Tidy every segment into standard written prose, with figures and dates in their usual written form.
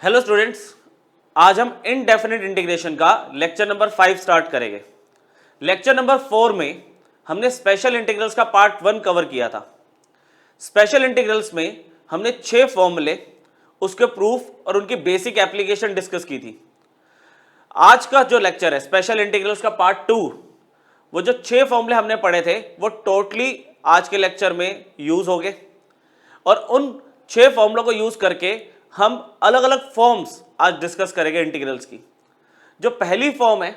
Hello students, आज हम indefinite integration का लेक्चर नंबर 5 स्टार्ट करेंगे। लेक्चर नंबर 4 में हमने स्पेशल इंटीग्रल्स का पार्ट 1 कवर किया था। स्पेशल इंटीग्रल्स में हमने 6 फॉर्मूले, उसके प्रूफ और उनकी बेसिक एप्लीकेशन डिस्कस की थी। आज का जो लेक्चर है स्पेशल इंटीग्रल्स का पार्ट 2, वो जो 6 फॉर्मूले हमने पढ़े थे वो टोटली आज के लेक्चर में यूज हो गए और उन 6 फॉर्मूलों को यूज करके हम अलग अलग फॉर्म्स आज डिस्कस करेंगे इंटीग्रल्स की। जो पहली फॉर्म है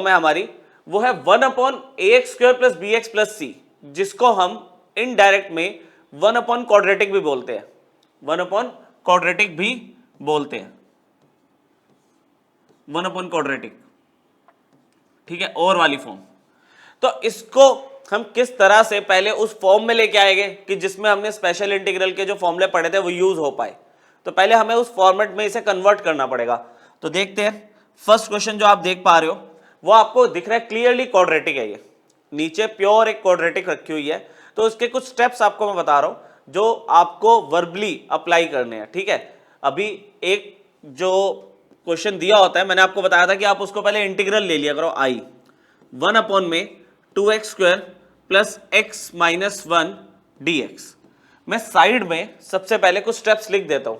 हमारी, वो है 1/ax² + bx + c, जिसको हम इनडायरेक्ट में 1/quadratic भी बोलते हैं। 1/quadratic भी बोलते हैं, 1/quadratic, ठीक है, और वाली फॉर्म। तो इसको हम किस तरह से पहले उस फॉर्म में लेके आएंगे कि जिसमें हमने स्पेशल इंटीग्रल के जो फॉर्मूले पढ़े थे वो यूज हो पाए। तो पहले हमें उस फॉर्मेट में इसे कन्वर्ट करना पड़ेगा। तो देखते हैं, फर्स्ट क्वेश्चन जो आप देख पा रहे हो वो आपको दिख रहा है क्लियरली क्वाड्रेटिक है। ये नीचे प्योर एक क्वाड्रेटिक रखी हुई है। तो उसके कुछ स्टेप्स आपको मैं बता रहा हूं जो आपको वर्बली अप्लाई करने हैं, ठीक है। अभी एक जो क्वेश्चन दिया होता है, मैंने आपको बताया था कि आप उसको पहले इंटीग्रल ले लिया करो। आई 1/2x² + x - 1 dx। मैं साइड में सबसे पहले कुछ स्टेप्स लिख देता हूं।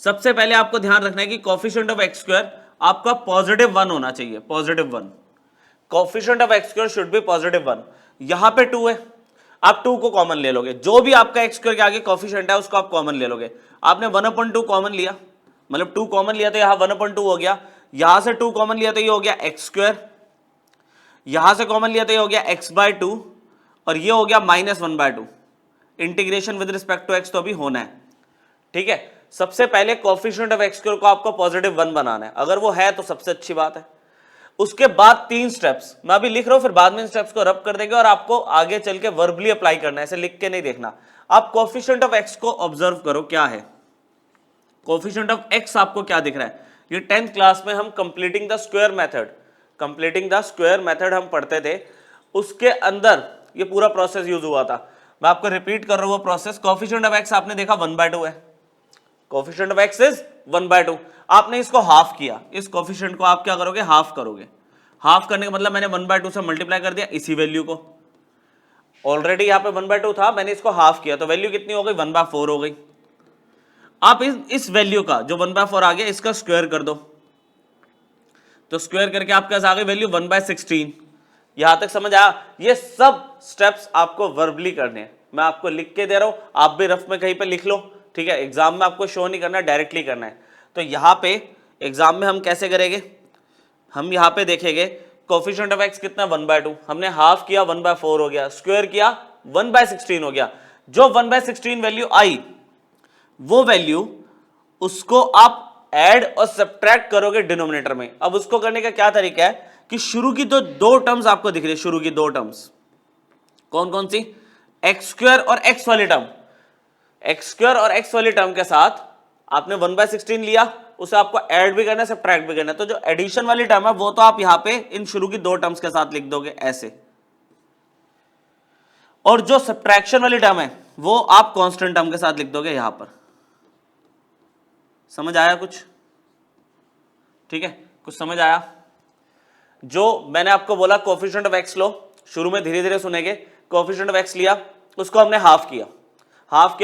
सबसे पहले आपको ध्यान रखना है कि कोफिशिएंट ऑफ x² आपका +1 होना चाहिए, +1। Coefficient of x² should be +1। यहां पे 2 है, आप 2 को कॉमन ले लोगे। जो भी आपका x² के आगे कोफिशिएंट है उसको आप कॉमन ले लोगे। आपने 1/2 कॉमन लिया, मतलब 2 कॉमन लिया तो यहां 1/2 हो गया। यहां से 2 कॉमन लिया तो ये हो गया x², यहां से कॉमन लिया तो ये हो गया x/2 और ये हो गया -1/2। Integration with respect to x तो अभी होना है, ठीक है। सबसे पहले कोफिशिएंट ऑफ x² को आपको +1 बनाना है। अगर वो है तो सबसे अच्छी बात है। उसके बाद 3 स्टेप्स मैं अभी लिख रहा हूं, फिर बाद में इन स्टेप्स को रब कर देंगे और आपको आगे चल के वर्बली अप्लाई करना है, ऐसे लिख के नहीं देखना। आप कोफिशिएंट ऑफ x को ऑब्जर्व करो, क्या है कोफिशिएंट ऑफ x आपको क्या दिख रहा है। ये 10th क्लास में हम कंप्लीटिंग द स्क्वायर मेथड हम पढ़ते थे, उसके अंदर ये पूरा प्रोसेस यूज हुआ था। मैं आपको रिपीट कर रहा हूं वो प्रोसेस। कोफिशिएंट ऑफ x आपने देखा 1/2 है, कोफिशिएंट ऑफ x इज 1/2। आपने इसको हाफ किया, इस कोफिशिएंट को आप क्या करोगे, हाफ करोगे। हाफ करने का मतलब मैंने 1/2 से मल्टीप्लाई कर दिया इसी वैल्यू को। ऑलरेडी यहां पे 1/2 था, मैंने इसको हाफ किया तो वैल्यू कितनी हो गई, 1/4 हो गई। आप इस वैल्यू का जो 1/4 आ गया इसका स्क्वायर कर दो, तो स्क्वायर करके आपके पास आ गई वैल्यू 1/16। यहां तक समझ आया। ये सब स्टेप्स आपको वर्बली करने हैं, मैं आपको लिख के दे रहा हूं, आप भी रफ में कहीं पे लिख लो, ठीक है। एग्जाम में आपको शो नहीं करना, डायरेक्टली करना है। तो यहां पे एग्जाम में हम कैसे करेंगे, हम यहां पे देखेंगे कोफिशिएंट ऑफ x कितना 1/2, हमने हाफ किया 1/4 हो गया, स्क्वायर किया 1/16 हो गया। जो 1/16 वैल्यू आई वो वैल्यू उसको आप ऐड और सब्ट्रैक्ट करोगे डिनोमिनेटर में। अब उसको करने का क्या तरीका है कि शुरू की तो 2 टर्म्स आपको दिख रही है, शुरू की 2 टर्म्स कौन कौन सी, x² और x वाली टर्म। x² और x वाली टर्म के साथ आपने 1/16 लिया, उसे आपको ऐड भी करना है, सब्ट्रैक्ट भी करना है। तो जो एडिशन वाली टर्म है वो तो आप यहां पे इन शुरू की 2 टर्म्स के साथ लिख दोगे ऐसे, और जो सब्ट्रैक्शन वाली टर्म है वो आप कांस्टेंट टर्म के साथ लिख दोगे यहां पर। समझ आया कुछ, ठीक है, कुछ समझ आया। जो मैंने आपको बोला कोफिशिएंट ऑफ x लो, शुरू में धीरे धीरे सुनेंगे। कोफिशिएंट ऑफ x लिया, उसको हमने हाफ किया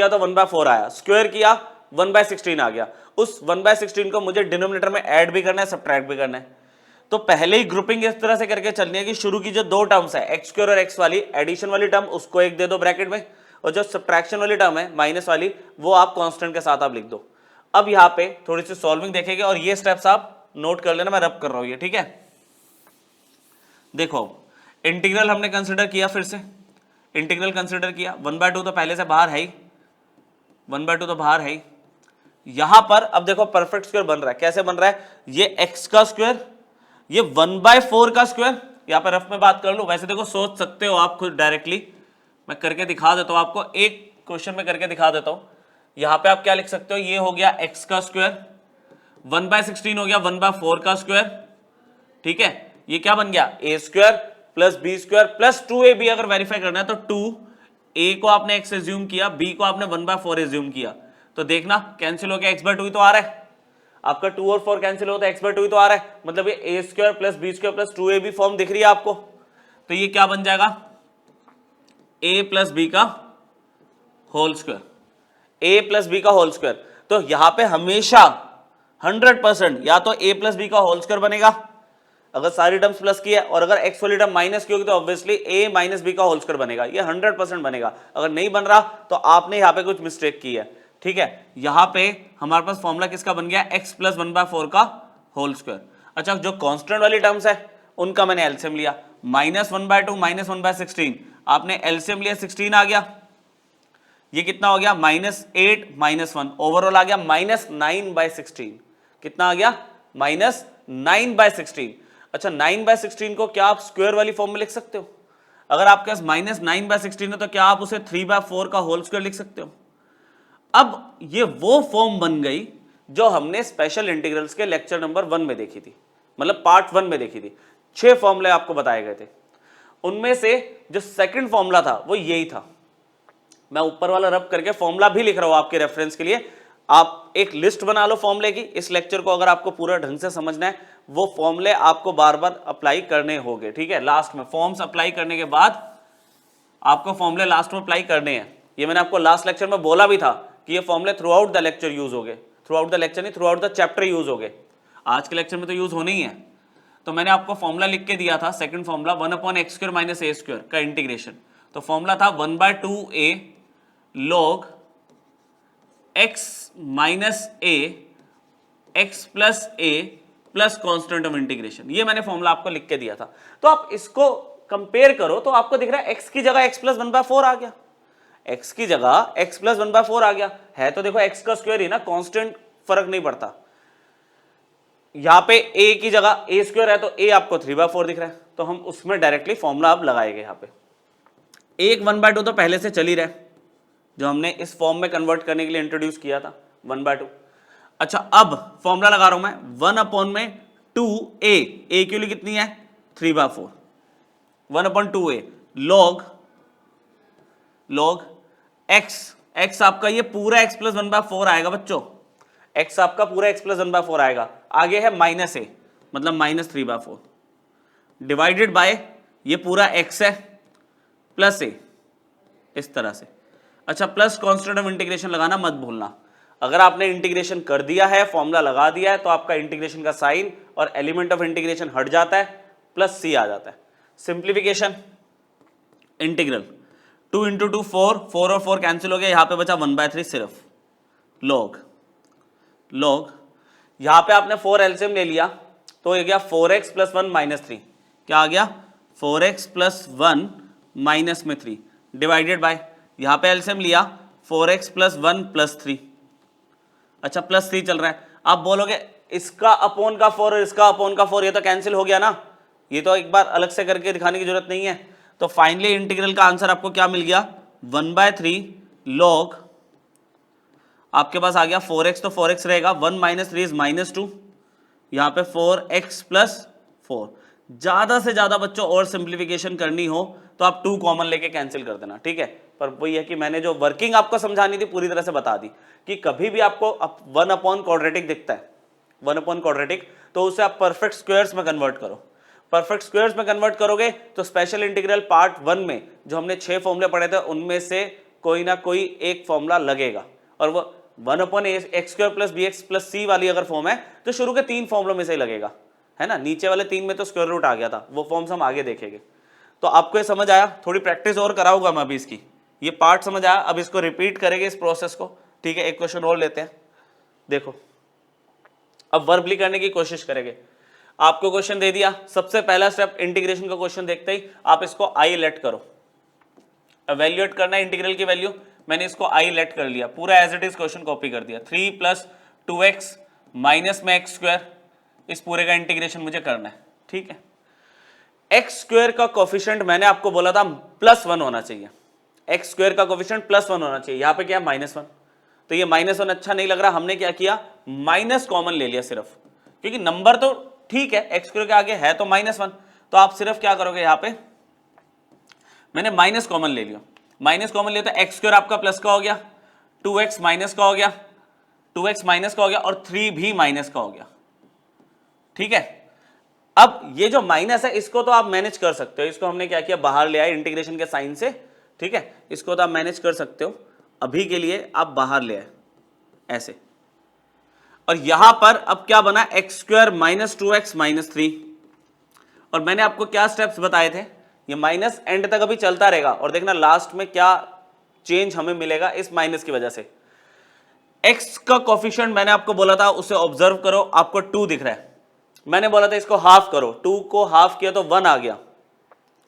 तो 1/4 आया, स्क्वायर किया 1/16 आ गया। उस 1/16 को मुझे डिनोमिनेटर में ऐड भी करना है, सब्ट्रैक्ट भी करना है। तो पहले ही ग्रुपिंग इस तरह से करके चलनी है कि शुरू की जो 2 टर्म्स है x² और x वाली, एडिशन वाली टर्म उसको एक दे दो ब्रैकेट में, और जो सब्ट्रैक्शन वाली टर्म है माइनस वाली वो आप कांस्टेंट के साथ आप लिख दो। अब यहां पे थोड़ी सी सॉल्विंग देखेंगे और ये स्टेप्स आप नोट कर लेना, मैं रब कर रहा हूं ये, ठीक है। देखो इंटीग्रल हमने कंसीडर किया, फिर से इंटीग्रल कंसीडर किया, 1/2 तो पहले से बाहर है ही, 1/2 तो बाहर है ही। यहां पर अब देखो परफेक्ट स्क्वायर बन रहा है। कैसे बन रहा है, ये x का स्क्वायर, ये 1/4 का स्क्वायर। यहां पर रफ में बात कर लो, वैसे देखो सोच सकते हो आप खुद डायरेक्टली, मैं करके दिखा देता हूं आपको, एक क्वेश्चन में करके दिखा देता हूं। यहां पे आप क्या लिख सकते हो, ये हो गया x का स्क्वायर, 1/16 हो गया 1/4 का स्क्वायर, ठीक है। ये क्या बन गया, a² + b² + 2ab। अगर वेरीफाई करना है तो 2a को आपने x एज्यूम किया, b को आपने 1/4 एज्यूम किया, तो देखना कैंसिल होकर x बाय 2 ही तो आ रहा है, आपका 2 और 4 कैंसिल होता है, x बाय 2 ही तो आ रहा है, मतलब ये a square plus B square plus 2ab form दिख रही है आपको। तो ये क्या बन जाएगा, a प्लस बी का whole square, a plus B का होल स्क्वायर। तो यहां पे हमेशा 100% या तो a प्लस बी का होल स्क्वायर बनेगा अगर सारी टर्म्स प्लस की है, और अगर x वाली टर्म माइनस की होगी तो ऑब्वियसली a माइनस बी का होल स्क्वायर बनेगा, ये 100% बनेगा। अगर नहीं बन रहा तो आपने यहाँ पे कुछ मिस्टेक की है, ठीक है। यहाँ पे हमारे पास फॉर्मूला किसका बन गया, x प्लस 1/4 का होल स्क्वायर। अच्छा, जो कांस्टेंट वाली टर्म्स है उनका मैंने एलसीएम लिया, -1/2 -1/16, आपने एलसीएम लिया 16 आ गया, ये कितना हो गया -8 -1, ओवरऑल आ गया -9/16। कितना आ गया, -9/16। अच्छा, 9/16 को क्या आप स्क्वायर वाली फॉर्म में लिख सकते हो? अगर आपके पास -9/16 है तो क्या आप उसे 3/4 का होल स्क्वायर लिख सकते हो? अब ये वो फॉर्म बन गई जो हमने स्पेशल इंटीग्रल्स के लेक्चर नंबर 1 में देखी थी, मतलब पार्ट 1 में देखी थी। 6 फॉर्मूले आपको बताए गए थे, उनमें से जो सेकंड फॉर्मूला था वो यही था। मैं ऊपर वाला रब करके फॉर्मूला भी लिख रहा हूं आपके रेफरेंस के लिए, आप एक लिस्ट बना लो फॉर्मूले की। इस लेक्चर को अगर आपको पूरा ढंग से समझना है, वो फॉर्मूले आपको बार बार अप्लाई करने होंगे, ठीक है। लास्ट में फॉर्म्स अप्लाई करने के बाद आपको फॉर्मूले लास्ट में अप्लाई करने हैं। ये मैंने आपको लास्ट लेक्चर में बोला भी था कि ये फॉर्मूले through out the lecture use होंगे, थ्रू आउट द लेक्चर नहीं, through out the chapter use होंगे। आज के लेक्चर में तो यूज होने ही है। तो मैंने आपको फॉर्मूला लिख के दिया था, सेकंड फॉर्मूला 1/x² - a² का इंटीग्रेशन। तो फॉर्मूला था 1/2a log x minus a x plus a plus constant of integration. ये मैंने फॉर्मूला आपको लिख के दिया था। तो आप इसको कंपेयर करो तो आपको दिख रहा है x की जगह x प्लस 1/4 आ गया, x की जगह x प्लस 1/4 आ गया है। तो देखो x का स्क्वायर ही ना, कांस्टेंट फर्क नहीं पड़ता। यहां पे a की जगह a स्क्वायर है तो a आपको 3/4 दिख रहा है, तो हम उसमें डायरेक्टली फॉर्मूला अब लगाएंगे। यहां पे एक 1/2 तो पहले से चल ही रहा है, जो हमने इस फॉर्म में कन्वर्ट करने के लिए इंट्रोड्यूस किया था 1/2। अच्छा, अब फॉर्मूला लगा रहा हूं मैं 1/2a, a की वैल्यू कितनी है 3/4, 1/2a log x आपका ये पूरा x प्लस 1/4 आएगा बच्चों, x आपका पूरा x प्लस 1/4 आएगा, आगे है -a मतलब -3/4 डिवाइडेड बाय ये पूरा x है प्लस a, इस तरह से। अच्छा, प्लस कांस्टेंट ऑफ इंटीग्रेशन लगाना मत भूलना। अगर आपने इंटीग्रेशन कर दिया है, फॉर्मूला लगा दिया है, तो आपका इंटीग्रेशन का साइन और एलिमेंट ऑफ इंटीग्रेशन हट जाता है, प्लस c आ जाता है। सिंप्लीफिकेशन, इंटीग्रल 2 × 2 4, 4 और 4 कैंसिल हो गया, यहां पे बचा 1/3 सिर्फ। log यहां पे आपने 4 एलसीएम ले लिया तो ये गया 4x प्लस 1 माइनस 3, क्या आ गया 4x प्लस 1 माइनस में 3 डिवाइडेड बाय, यहां पे एलसीएम लिया 4x प्लस 1 प्लस 3। अच्छा, प्लस 3 चल रहा है। आप बोलोगे इसका अपॉन का 4 और इसका अपॉन का 4, ये तो कैंसिल हो गया ना, ये तो एक बार अलग से करके दिखाने की जरूरत नहीं है। तो फाइनली इंटीग्रल का आंसर आपको क्या मिल गया 1/3 log, आपके पास आ गया 4x, तो 4x रहेगा, 1 - 3 इज -2, यहां पे 4x प्लस 4। ज्यादा से ज्यादा बच्चों और सिंप्लीफिकेशन करनी हो तो आप 2 कॉमन लेके कैंसिल कर देना, ठीक है। पर वही है कि मैंने जो वर्किंग आपको समझानी थी पूरी तरह से बता दी कि कभी भी आपको 1/क्वाड्रेटिक दिखता है, 1/क्वाड्रेटिक, तो उसे आप परफेक्ट स्क्वायर्स में कन्वर्ट करो। परफेक्ट स्क्वायर्स में कन्वर्ट करोगे तो स्पेशल इंटीग्रल पार्ट 1 में जो हमने 6 फॉर्मूले पढ़े थे उनमें से कोई ना कोई एक फॉर्मूला लगेगा, और वो 1/x² + bx + c वाली अगर फॉर्म है तो शुरू के 3 फॉर्मूलों में से ही लगेगा, है ना। नीचे वाले 3 में तो स्क्वायर रूट आ गया था, वो फॉर्म्स हम आगे देखेंगे। तो आपको ये समझ आया, थोड़ी प्रैक्टिस और कराऊंगा मैं अभी इसकी, ये पार्ट समझ आया, अब इसको रिपीट करेंगे इस प्रोसेस को, ठीक है। एक क्वेश्चन और लेते हैं, देखो अब वर्बली करने की कोशिश करेंगे। आपको क्वेश्चन दे दिया, सबसे पहला स्टेप इंटीग्रेशन का क्वेश्चन देखते ही आप इसको आई लेट करो, एवेल्युएट करना है इंटीग्रल की वैल्यू। मैंने इसको आई लेट कर लिया, पूरा as it is question copy कर दिया। 3 + 2x माइनस में x², इस पूरे का इंटीग्रेशन मुझे करना है, ठीक है। x² का कोफिशिएंट मैंने आपको बोला था +1 होना चाहिए, x² का कोफिशिएंट +1 होना चाहिए, यहां पे क्या -1, तो ये -1 अच्छा नहीं लग रहा, हमने क्या किया माइनस कॉमन ले लिया सिर्फ, क्योंकि नंबर तो ठीक है x² के आगे है तो -1, तो आप सिर्फ क्या करोगे, यहां पे मैंने माइनस कॉमन ले लिया, माइनस कॉमन लिया तो x² आपका प्लस का हो गया, 2x माइनस का हो गया, 2x माइनस का हो गया और 3 भी माइनस का हो गया। ठीक है, अब ये जो माइनस है इसको तो आप मैनेज कर सकते हो, इसको हमने क्या किया, बाहर ले आए इंटीग्रेशन के साइन से। ठीक है, इसको तो आप मैनेज कर सकते हो, अभी के लिए आप बाहर ले आए ऐसे। और यहां पर अब क्या बना, x square minus 2x minus 3। और मैंने आपको क्या स्टेप्स बताए थे, ये माइनस एंड तक अभी चलता रहेगा और देखना लास्ट में क्या चेंज हमें मिलेगा इस माइनस की वजह से। x का कोफिशिएंट मैंने आपको बोला था उसे ऑब्जर्व करो, आपको 2 दिख रहा है। मैंने बोला था इसको हाफ करो, 2 को हाफ किया तो 1 आ गया,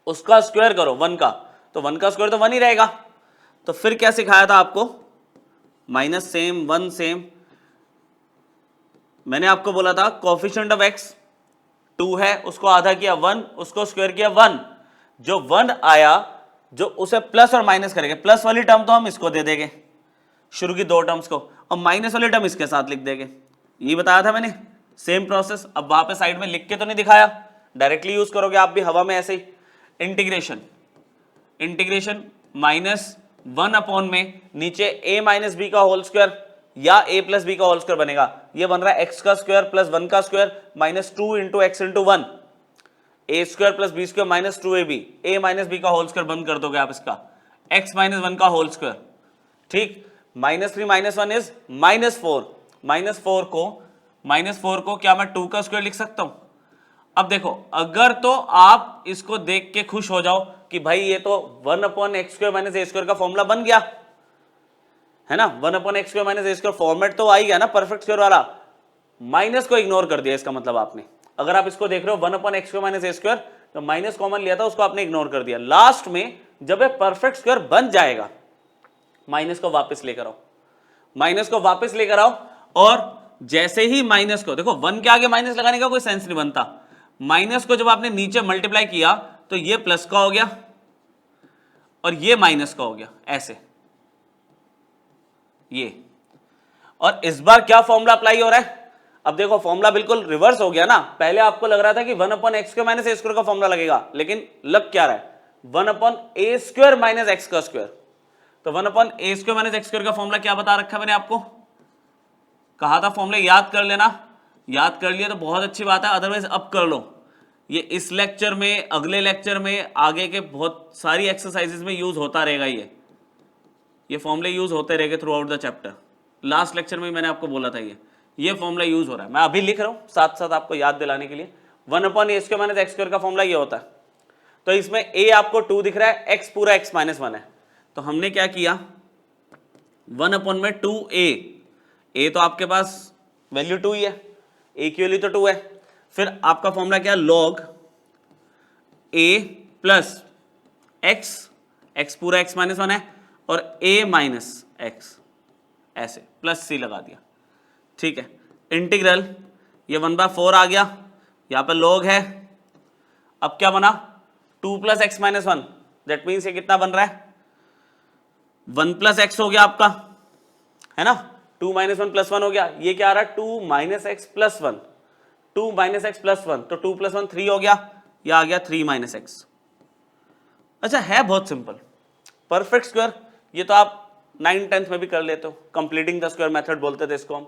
उसका स्क्वायर करो 1 का, तो 1 का स्क्वायर तो 1 ही रहेगा। तो फिर क्या सिखाया था आपको, माइनस सेम 1 सेम। मैंने आपको बोला था कोफिशिएंट ऑफ x 2 है, उसको आधा किया 1, उसको स्क्वायर किया 1, जो 1 आया जो उसे प्लस और माइनस करेंगे, प्लस वाली टर्म तो हम इसको दे देंगे शुरू की 2 टर्म्स को, और माइनस वाली टर्म इसके साथ लिख देंगे। ये बताया था मैंने, सेम प्रोसेस। अब वहां पे साइड में लिख के तो नहीं दिखाया, डायरेक्टली यूज करोगे आप भी हवा में ऐसे ही। इंटीग्रेशन माइनस 1 अपॉन में नीचे a माइनस बी का होल स्क्वायर या a प्लस बी का होल स्क्वायर बनेगा, ये बन रहा है x का स्क्वायर प्लस 1 का square minus 2 into x into 1, A square plus B square minus 2ab, a minus B का होल स्क्वायर बंद कर दोगे आप इसका, x माइनस 1 का होल स्क्वायर। ठीक, minus 3 minus 1 is minus 4, minus 4 को क्या मैं 2 का स्क्वायर लिख सकता हूं। अब देखो, अगर तो आप इसको देख के खुश हो जाओ कि भाई ये तो 1 upon x square minus a square का फॉर्मूला बन गया है ना, 1 upon x square minus a square format तो आ ही गया ना परफेक्ट स्क्वायर वाला, माइनस को इग्नोर कर दिया इसका मतलब आपने। अगर आप इसको देख रहे हो 1 upon x square minus a square, तो माइनस कॉमन लिया था उसको आपने इग्नोर कर दिया। लास्ट में जब ये परफेक्ट स्क्वायर बन जाएगा, माइनस को वापस लेकर आओ, माइनस को वापस लेकर आओ, और जैसे ही माइनस को देखो 1 के आगे माइनस लगाने का कोई सेंस नहीं बनता, माइनस को जब आपने नीचे मल्टीप्लाई किया तो ये प्लस का हो गया और ये माइनस का हो गया ऐसे, ये। और इस बार क्या फॉर्मूला अप्लाई हो रहा है, अब देखो फॉर्मूला बिल्कुल रिवर्स हो गया ना। पहले आपको लग रहा था कि 1 upon x square minus a square का फॉर्मूला लगेगा, लेकिन लग क्या रहा है, 1 अपॉन ए स्क्वायर माइनस एक्स का स्क्वायर। तो 1 अपॉन ए स्क्वायर माइनस एक्स स्क्वायर का फॉर्मूला क्या बता रखा है मैंने आपको, कहा था फॉर्मूले याद कर लेना, याद कर लिया तो बहुत अच्छी बात है, अदरवाइज अब कर लो। ये इस लेक्चर में, अगले लेक्चर में, आगे के बहुत सारी एक्सरसाइजेज में यूज होता रहेगा, ये फॉर्मूले यूज होते रहेंगे through out the chapter. Last lecture में मैंने आपको बोला था ये फॉर्मूला यूज हो रहा है, मैं अभी लिख रहा हूं साथ साथ आपको याद दिलाने के लिए। 1 अपॉन ए स्क्वायर माइनस एक्स स्क्वायर का फॉर्मूला ये होता है। तो इसमें a आपको 2 दिख रहा है, x पूरा x माइनस 1 है, तो हमने क्या किया, 1 अपॉन में 2a, तो आपके पास वैल्यू 2 ही है, a की वैल्यू तो 2 है। फिर आपका फॉर्मूला क्या, log a प्लस x पूरा x माइनस 1 है, और a माइनस x ऐसे प्लस c लगा दिया। ठीक है, इंटीग्रल ये 1/4 आ गया, यहां पर log है। अब क्या बना, 2 plus x minus 1, that means ये कितना बन रहा है, 1 प्लस एक्स हो गया आपका, है ना, 2 माइनस 1 प्लस 1 हो गया। ये क्या आ रहा है, 2 minus x plus 1, 2 minus x plus 1, तो 2 प्लस 1 3 हो गया, यह आ गया 3 माइनस एक्स। अच्छा, है बहुत सिंपल, परफेक्ट स्क्वायर, ये तो आप 9th-10th में भी कर लेते हो, कंप्लीटिंग द स्क्वायर मेथड बोलते थे इसको हम।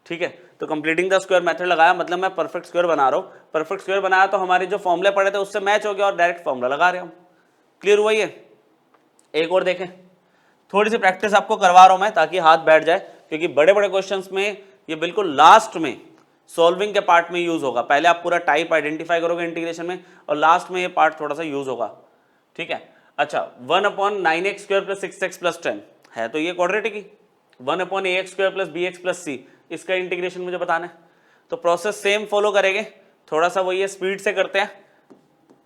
ठीक है, तो कंप्लीटिंग द स्क्वायर मेथड लगाया, मतलब मैं परफेक्ट स्क्वायर बना रहा हूं, परफेक्ट स्क्वायर बनाया तो हमारे जो फॉर्मूले पड़े थे उससे मैच हो गया और डायरेक्ट फॉर्मूला लगा रहे हम। क्लियर हुआ ये? एक और देखें, थोड़ी सी प्रैक्टिस आपको करवा रहा हूं मैं ताकि हाथ बैठ जाए, क्योंकि बड़े बड़े क्वेश्चंस में ये बिल्कुल लास्ट में सॉल्विंग के पार्ट में यूज होगा। पहले आप पूरा टाइप आइडेंटिफाई करोगे इंटीग्रेशन में, और लास्ट में ये पार्ट थोड़ा सा यूज होगा। ठीक है, अच्छा, 1 upon 9x square plus 6x plus 10 है, तो ये क्वाड्रेटिक ही। 1 upon ax square plus bx plus c, इसका इंटीग्रेशन मुझे बताना है। तो प्रोसेस सेम फॉलो करेंगे, थोड़ा सा वही है, स्पीड से करते हैं,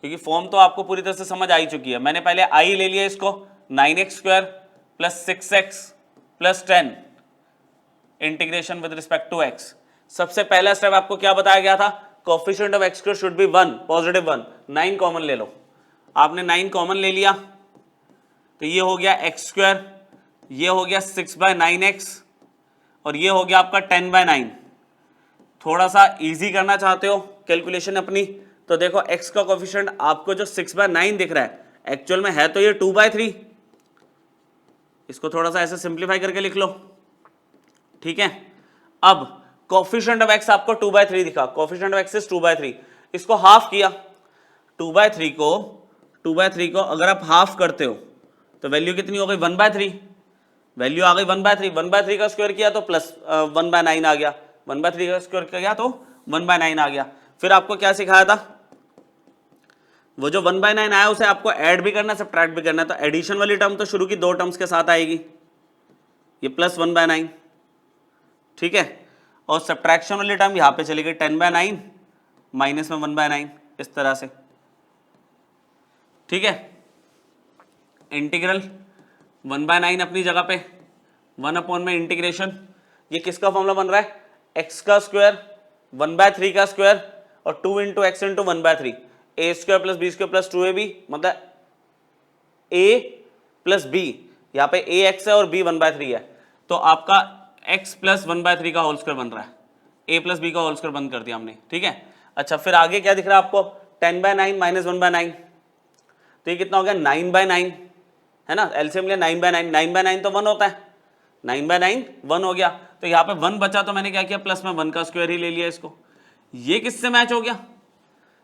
क्योंकि फॉर्म तो आपको पूरी तरह से समझ आ ही चुकी है। मैंने पहले i ले लिया इसको, 9x square plus 6x plus 10 integration with respect to x। सबसे पहला स्टेप आपको क्या बताया गया था, coefficient of x square should be 1, positive 1, 9 common ले लो। आपने 9 कॉमन ले लिया, तो ये हो गया x स्क्वायर, ये हो गया 6/9x, और ये हो गया आपका 10/9। थोड़ा सा इजी करना चाहते हो कैलकुलेशन अपनी, तो देखो x का कोफिशिएंट आपको जो 6/9 दिख रहा है, एक्चुअल में है तो ये 2/3, इसको थोड़ा सा ऐसे सिंप्लीफाई करके लिख लो। ठीक है, अब कोफिशिएंट ऑफ एक्स आपको 2/3 दिखा, कोफिशिएंट ऑफ एक्स इज 2/3, इसको हाफ किया, 2/3 को अगर आप हाफ करते हो तो वैल्यू कितनी हो गई 1/3, वैल्यू आ गई 1/3, 1/3 का स्क्वायर किया तो प्लस 1/9 आ गया, 1/3 का स्क्वायर किया तो 1/9 आ गया। फिर आपको क्या सिखाया था, वो जो 1/9 आया उसे आपको ऐड भी करना है सब्ट्रैक्ट भी करना है, तो एडिशन वाली टर्म तो शुरू की 2 टर्म्स के साथ आएगी, ये प्लस 1/9, ठीक है, और सब्ट्रैक्शन वाली टर्म यहां पे चली गई 10/9 माइनस में 1/9, इस तरह से, ठीक है। इंटीग्रल 1/9 अपनी जगह पे, 1 में इंटीग्रेशन, ये किसका फॉर्मूला बन रहा है, x का स्क्वायर 1/3 का स्क्वायर और 2 into x into 1/3, a square plus B square plus 2ab, मतलब a प्लस बी, यहाँ पे a x है और b 1/3 है, तो आपका x प्लस 1/3 का होल स्क्वायर बन रहा है, a प्लस बी का होल स्क्वायर बंद कर दिया हमने, ठीक है। अच्छा फिर आगे क्या दिख रहा है आपको, 10/9 माइनस 1/9, तो ये कितना हो गया 9/9, है ना, एलसीएम लिया 9/9, 9/9 तो 1 होता है, 9/9 1 हो गया, तो यहाँ पे 1 बचा तो मैंने क्या किया प्लस में 1 का स्क्वायर ही ले लिया इसको, ये किससे मैच हो गया,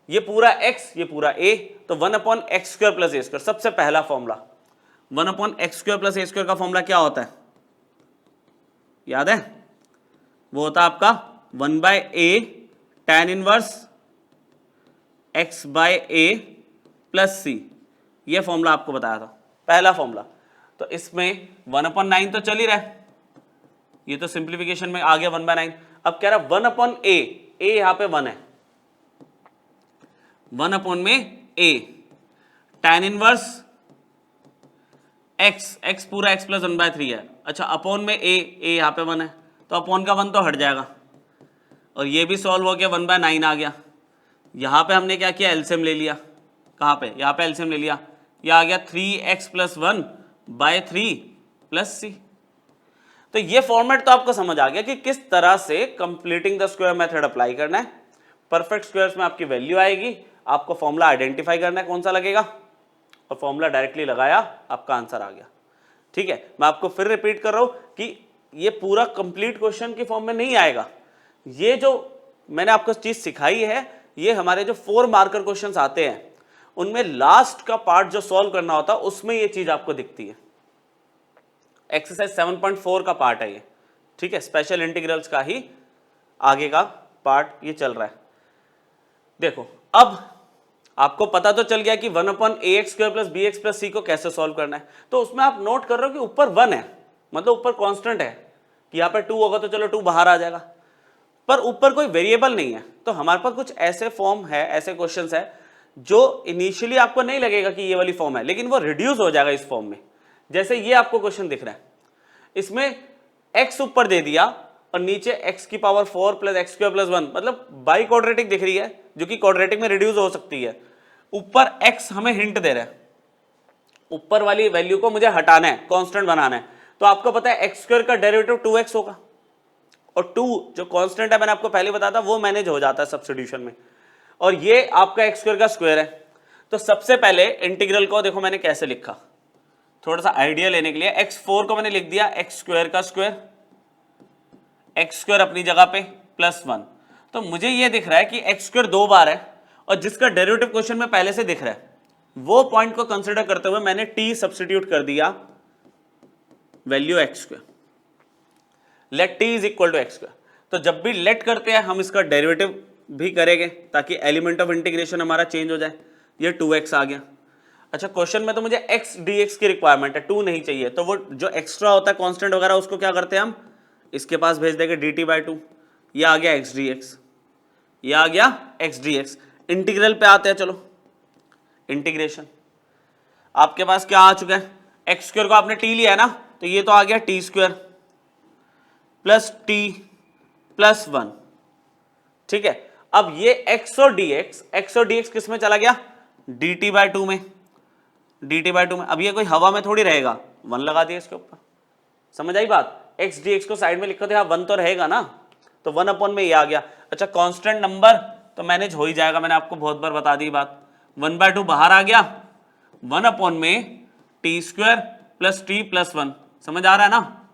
ये पूरा x ये पूरा a, तो 1/x² प्लस a स्क्वायर, सबसे पहला formula 1/x² plus a square का फॉर्मूला क्या होता है, याद है, वो होता है आपका 1/a tan inverse x/a plus c, ये फॉर्मूला आपको बताया था पहला फॉर्मूला। तो इसमें 1/9 तो चल ही रहा है, ये तो सिंप्लीफिकेशन में आ गया 1/9, अब कह रहा 1/a, a यहां पे 1 है, 1 में a tan इनवर्स x पूरा x प्लस 1/3 है, अच्छा अपॉन में a यहाँ पे 1 है, तो अपॉन का 1 तो हट जाएगा, और ये भी सॉल्व हो गया 1/9 आ गया, यहाँ पे हमने क्या किया एलसीएम ले लिया, कहाँ पे, यहाँ पे एलसीएम ले लिया, यह आ गया 3x प्लस 1/3 प्लस c। तो ये फॉर्मेट तो आपको समझ आ गया कि किस तरह से completing the square method apply करना है, परफेक्ट स्क्वायर्स में आपकी वैल्यू आएगी, आपको फॉर्मूला आइडेंटिफाई करना है कौन सा लगेगा, और फॉर्मूला डायरेक्टली लगाया आपका आंसर आ गया, ठीक है। मैं आपको फिर रिपीट कर रहा हूं कि ये पूरा कंप्लीट क्वेश्चन की फॉर्म में नहीं आएगा, ये जो मैंने आपको चीज सिखाई है ये हमारे जो 4 मार्कर क्वेश्चंस आते हैं उनमें लास्ट का पार्ट जो सॉल्व करना होता है उसमें ये चीज आपको दिखती है, एक्सरसाइज 7.4 का पार्ट है ये, ठीक है, स्पेशल इंटीग्रल्स का ही आगे का पार्ट ये चल रहा है। देखो अब आपको पता तो चल गया कि 1/ax² plus bx plus c को कैसे सॉल्व करना है, तो उसमें आप नोट कर रहे हो कि ऊपर 1 है, मतलब ऊपर कांस्टेंट है, कि यहाँ पे 2 होगा तो चलो 2 बाहर आ जाएगा, पर ऊपर कोई वेरिएबल नहीं है, तो हमारे पास कुछ ऐसे फॉर्म है, ऐसे क्वेश्चंस है जो इनिशियली आपको नहीं लगेगा कि ये वाली फॉर्म है, लेकिन वो रिड्यूस हो जाएगा इस फॉर्म में। जैसे ये आपको क्वेश्चन दिख रहा है, इसमें x ऊपर दे दिया और नीचे x की पावर 4 प्लस x² प्लस 1, मतलब बाई क्वाड्रेटिक दिख रही है जो कि क्वाड्रेटिक में रिड्यूस हो सकती है, ऊपर x हमें हिंट दे रहा है, ऊपर वाली वैल्यू को मुझे हटाना है, कांस्टेंट बनाना है, तो आपको पता है x² का डेरिवेटिव 2x होगा, और 2 जो कांस्टेंट है मैंने आपको पहले बताया था वो मैनेज हो जाता है सब्स्टिट्यूशन में, और ये आपका x² का स्क्वायर है। तो सबसे पहले इंटीग्रल को देखो मैंने कैसे लिखा, थोड़ा सा आइडिया लेने के लिए, x4 को मैंने लिख दिया x² का स्क्वायर, x² अपनी जगह पे प्लस 1, तो मुझे ये दिख रहा है कि x² 2 बार है, और जिसका डेरिवेटिव क्वेश्चन में पहले से दिख रहा है वो पॉइंट को कंसीडर करते हुए मैंने t सब्स्टिट्यूट कर दिया value x², let t is equal to x²। तो जब भी लेट करते हैं हम इसका डेरिवेटिव भी करेंगे ताकि एलिमेंट ऑफ इंटीग्रेशन हमारा चेंज हो जाए, ये 2x आ गया। अच्छा क्वेश्चन में तो मुझे x dx की रिक्वायरमेंट है, 2 नहीं चाहिए, तो वो जो एक्स्ट्रा होता है कांस्टेंट वगैरह उसको क्या करते हैं हम इसके पास भेज देंगे dt/2, ये आ गया x dx, ये आ गया x dx। इंटीग्रल पे आते हैं, चलो इंटीग्रेशन आपके पास क्या आ चुका है, x² को आपने t लिया है ना, तो ये तो आ गया t² प्लस t प्लस 1, ठीक है। अब ये x और dx किस में चला गया dt/2 में, dt/2 में, अब ये कोई हवा में थोड़ी रहेगा, 1 लगा दिया इसके ऊपर, समझ आई बात, x dx को साइड में लिखो तो यहाँ 1 तो रहेगा ना, तो 1 में ये आ गया। अच्छा कांस्टेंट नंबर तो मैनेज हो ही जाएगा, मैंने आपको बहुत बार बता दी बात, 1/2 बाहर आ गया, 1 में t² प्लस t प्लस 1, समझ आ रहा है ना।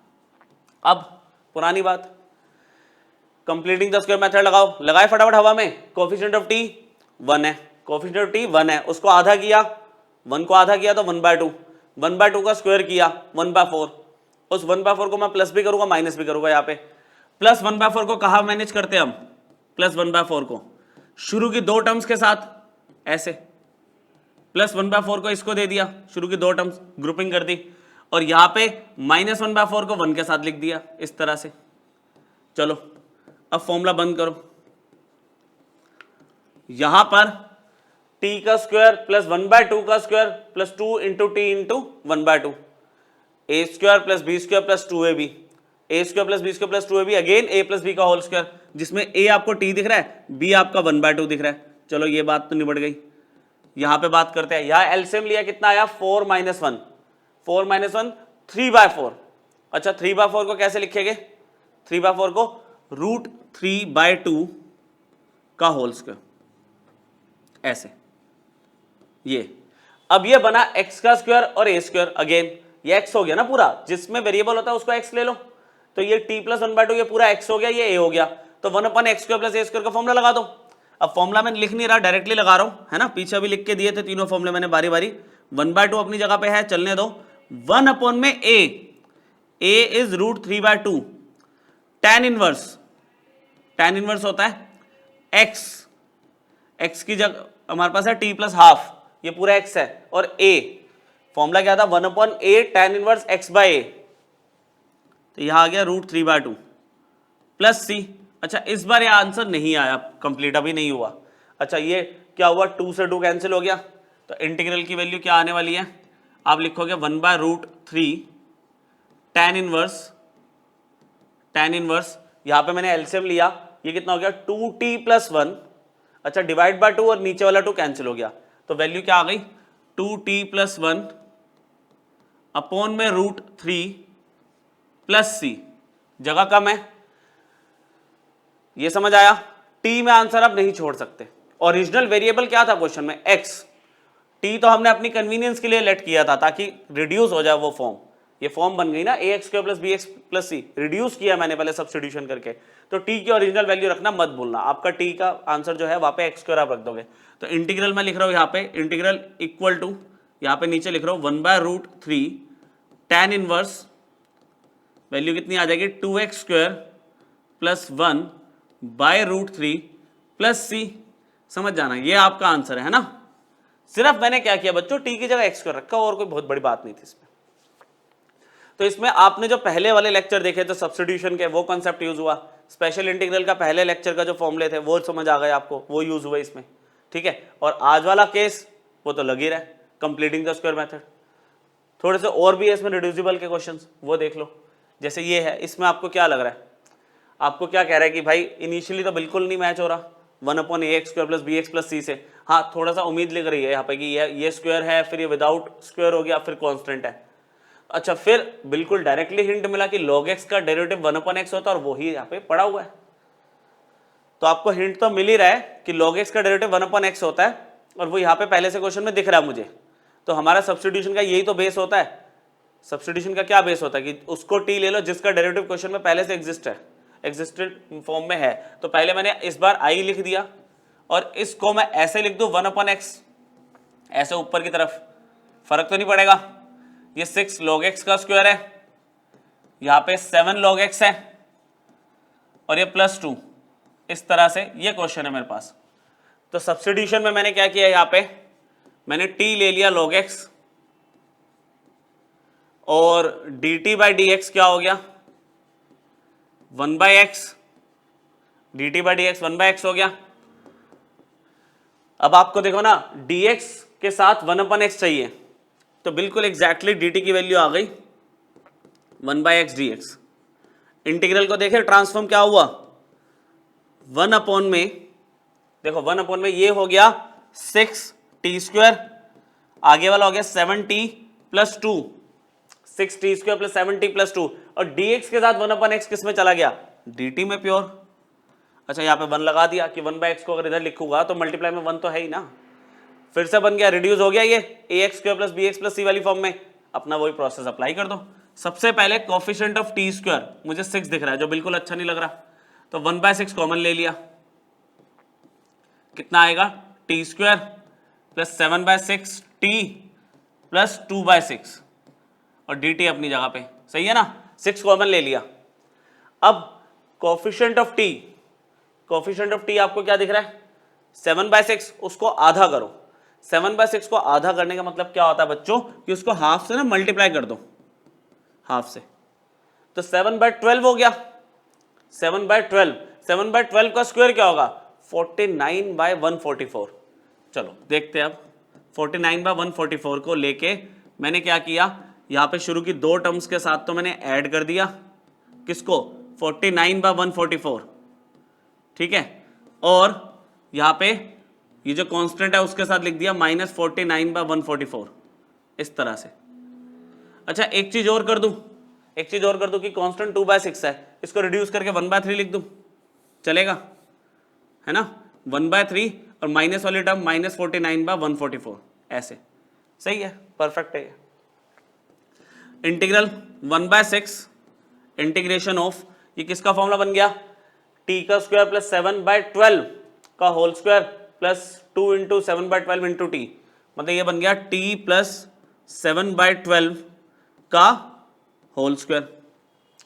अब पुरानी बात, कंप्लीटिंग द स्क्वायर मेथड लगाओ, लगाए फटाफट हवा में। कोफिशिएंट ऑफ टी 1 है, कोफिशिएंट ऑफ टी 1 है, उसको आधा किया, 1 को आधा किया तो 1/2, 1/2 का स्क्वायर किया 1/4, उस 1/4 को मैं प्लस भी करूंगा माइनस भी करूंगा। यहाँ पे प्लस 1/4 को कहा मैनेज करते हैं हम, प्लस 1/4 को शुरू की 2 टर्म्स के साथ ऐसे, प्लस 1/4 को इसको दे दिया, शुरू की 2 टर्म्स ग्रुपिंग कर दी, और यहाँ पे माइनस 1/4 को 1 के साथ लिख दिया इस तरह से। चलो अब फॉर्मूला बंद करो, यहां पर t का स्क्वायर प्लस 1/2 का square plus 2 into T into 1/2, A square plus B square plus 2ab, A square plus B square plus 2ab, again a plus B का होल स्क्वायर, जिसमें a आपको t दिख रहा है, b आपका 1/2 दिख रहा है। चलो ये बात तो निबट गई। यहां पे बात करते हैं, यहां एलसीएम लिया, कितना आया 4 - 1, 4 - 1 3/4। अच्छा 3/4 को कैसे लिखेंगे, 3/4 को √3/2 का होल स्क्वायर, ऐसे ये। अब ये बना x का स्क्वायर और a स्क्वायर, अगेन ये x हो गया ना पूरा, जिसमें वेरिएबल होता है उसको x ले लो, तो ये t + 1/2 ये पूरा x हो गया, ये a हो गया, तो 1/x² + a² का फॉर्मूला लगा दो। अब फॉर्मूला मैं लिख नहीं रहा, डायरेक्टली लगा रहा हूं, है ना, पीछे भी लिख के दिए थे तीनों फॉर्मूले मैंने बारी बारी। 1/2 अपनी जगह पे है, चलने दो। 1 में a इज √3/2, tan इनवर्स होता है x की जगह हमारे पास है t + ½ ये पूरा x है, और a फॉर्मूला क्या था 1/a tan इनवर्स x/a, तो यहां आ गया √3/2 प्लस c। अच्छा इस बार ये आंसर नहीं आया, कंप्लीट अभी नहीं हुआ। अच्छा ये क्या हुआ, 2 से 2 कैंसिल हो गया, तो इंटीग्रल की वैल्यू क्या आने वाली है, आप लिखोगे 1/√3 tan इनवर्स, यहां पे मैंने एलसीएम लिया, ये कितना हो गया 2t + 1, अच्छा डिवाइड बाय 2 और नीचे वाला 2 कैंसिल हो गया, तो वैल्यू क्या आ गई 2t + 1 अपॉन में √3 प्लस c, जगह कम है, ये समझ आया। t में आंसर आप नहीं छोड़ सकते। ओरिजिनल वेरिएबल क्या था क्वेश्चन में, x, t तो हमने अपनी कन्वीनियंस के लिए लेट किया था ताकि रिड्यूस हो जाए वो फॉर्म, ये फॉर्म बन गई ना ax² + bx + c, रिड्यूस किया मैंने पहले सब्स्टिट्यूशन करके, तो t की ओरिजिनल वैल्यू रखना मत भूलना, आपका t का आंसर जो है वहां पे x² आप रख दोगे। तो इंटीग्रल में लिख रहा हूं यहाँ पे, इंटीग्रल इक्वल टू, यहाँ पे नीचे लिख रहा हूं 1/√3 tan इनवर्स, वैल्यू कितनी आ जाएगी 2x² + 1/√3 प्लस c, समझ जाना ये आपका आंसर है ना। सिर्फ मैंने क्या किया बच्चों, t की जगह x² रखा, और कोई बहुत बड़ी बात नहीं थी इसमें। तो इसमें आपने जो पहले वाले लेक्चर देखे थे सब्स्टिट्यूशन के, वो कॉन्सेप्ट यूज हुआ, स्पेशल इंटीग्रल का पहले लेक्चर का जो फॉर्मूले थे वो समझ आ गए आपको, वो यूज हुए इसमें, ठीक है। और आज वाला केस वो तो लग ही रहा है, कंप्लीटिंग द स्क्वायर मेथड। थोड़े से और भी है इसमें रिड्यूसिबल के क्वेश्चंस, वो देख लो, जैसे ये है, इसमें आपको क्या लग रहा है, आपको क्या कह रहा है कि भाई इनिशियली तो बिल्कुल नहीं मैच हो रहा 1/ax² + bx + c से, हाँ थोड़ा सा उम्मीद लग रही है यहाँ पे कि ये स्क्वायर है, फिर ये विदाउट स्क्वायर हो गया, फिर कांस्टेंट है। अच्छा फिर बिल्कुल डायरेक्टली हिंट मिला कि log x का डेरिवेटिव 1/x होता है, और वही यहाँ पे पड़ा हुआ है, तो आपको हिंट तो मिल ही रहा है कि log x का डेरिवेटिव 1/x होता है, और वो यहाँ पे पहले से क्वेश्चन में दिख रहा है मुझे। तो हमारा सब्स्टिट्यूशन का यही तो बेस होता है। सब्स्टिट्यूशन का क्या बेस होता है कि उसको t ले लो जिसका डेरिवेटिव क्वेश्चन में पहले से एग्जिस्टेड फॉर्म में है। तो पहले मैंने इस बार i लिख दिया, और इसको मैं ऐसे लिख दूं 1/x, ऐसे ऊपर की तरफ, फर्क तो नहीं पड़ेगा। ये 6 log x का स्क्वायर है, यहाँ पे 7 log x है, और ये +2, इस तरह से ये क्वेश्चन है मेरे पास। तो सब्स्टिट्यूशन में मैंने क्या किया, यहाँ पे मैंने t ले लिया log x, और dt/dx क्या हो गया 1/x, dt/dx 1/x हो गया। अब आपको देखो ना dx के साथ 1/x चाहिए, तो बिल्कुल एग्जैक्टली dt की वैल्यू आ गई 1/x dx। इंटीग्रल को देखें ट्रांसफॉर्म क्या हुआ, 1/, देखो 1/, ये हो गया 6t², आगे वाला हो गया 7t + 2, 6t² + 7t + 2, और dx के साथ 1/x किस में चला गया, dt में प्योर। अच्छा यहाँ पे 1 लगा दिया कि 1/x को अगर इधर लिखूंगा तो मल्टीप्लाई में 1 तो है ही ना, फिर से बन गया, रिड्यूस हो गया ये ax² + bx + c वाली फॉर्म में। अपना वही प्रोसेस अप्लाई कर दो। सबसे पहले कोफिशिएंट ऑफ t² मुझे 6 दिख रहा है, जो बिल्कुल अच्छा नहीं लग रहा, तो 1/6 कॉमन ले लिया, कितना आएगा T square plus 7/6 T plus 2/6 और डी टी अपनी जगह पे, सही है ना, 6 कॉमन ले लिया। अब coefficient of T, coefficient of T आपको क्या दिख रहा है 7/6, उसको आधा करो। 7/6 को आधा करने का मतलब क्या होता है बच्चों कि उसको हाफ से ना मल्टीप्लाई कर दो, हाफ से, तो 7/12 हो गया। 7/12, 7/12 का स्क्वायर क्या होगा 49/144। चलो देखते हैं अब 49/144 को लेके मैंने क्या किया, यहां पे शुरू की दो टर्म्स के साथ तो मैंने ऐड कर दिया, किसको 49/144, ठीक है, और यहां पे ये जो कांस्टेंट है उसके साथ लिख दिया -49/144 इस तरह से। अच्छा एक चीज और कर दूं, एक चीज और कर दूं कि कांस्टेंट 2/6 है, इसको रिड्यूस करके 1/3 लिख दूं, चलेगा, है ना, 1/3 और माइनस वाली टर्म -49/144, ऐसे सही है, परफेक्ट है। इंटीग्रल 1/6 इंटीग्रेशन ऑफ, ये किसका फॉर्मूला बन गया t का स्क्वायर प्लस 7/12 का whole square plus 2 into 7/12 into T, मतलब ये बन गया t प्लस 7/12 का होल स्क्वायर।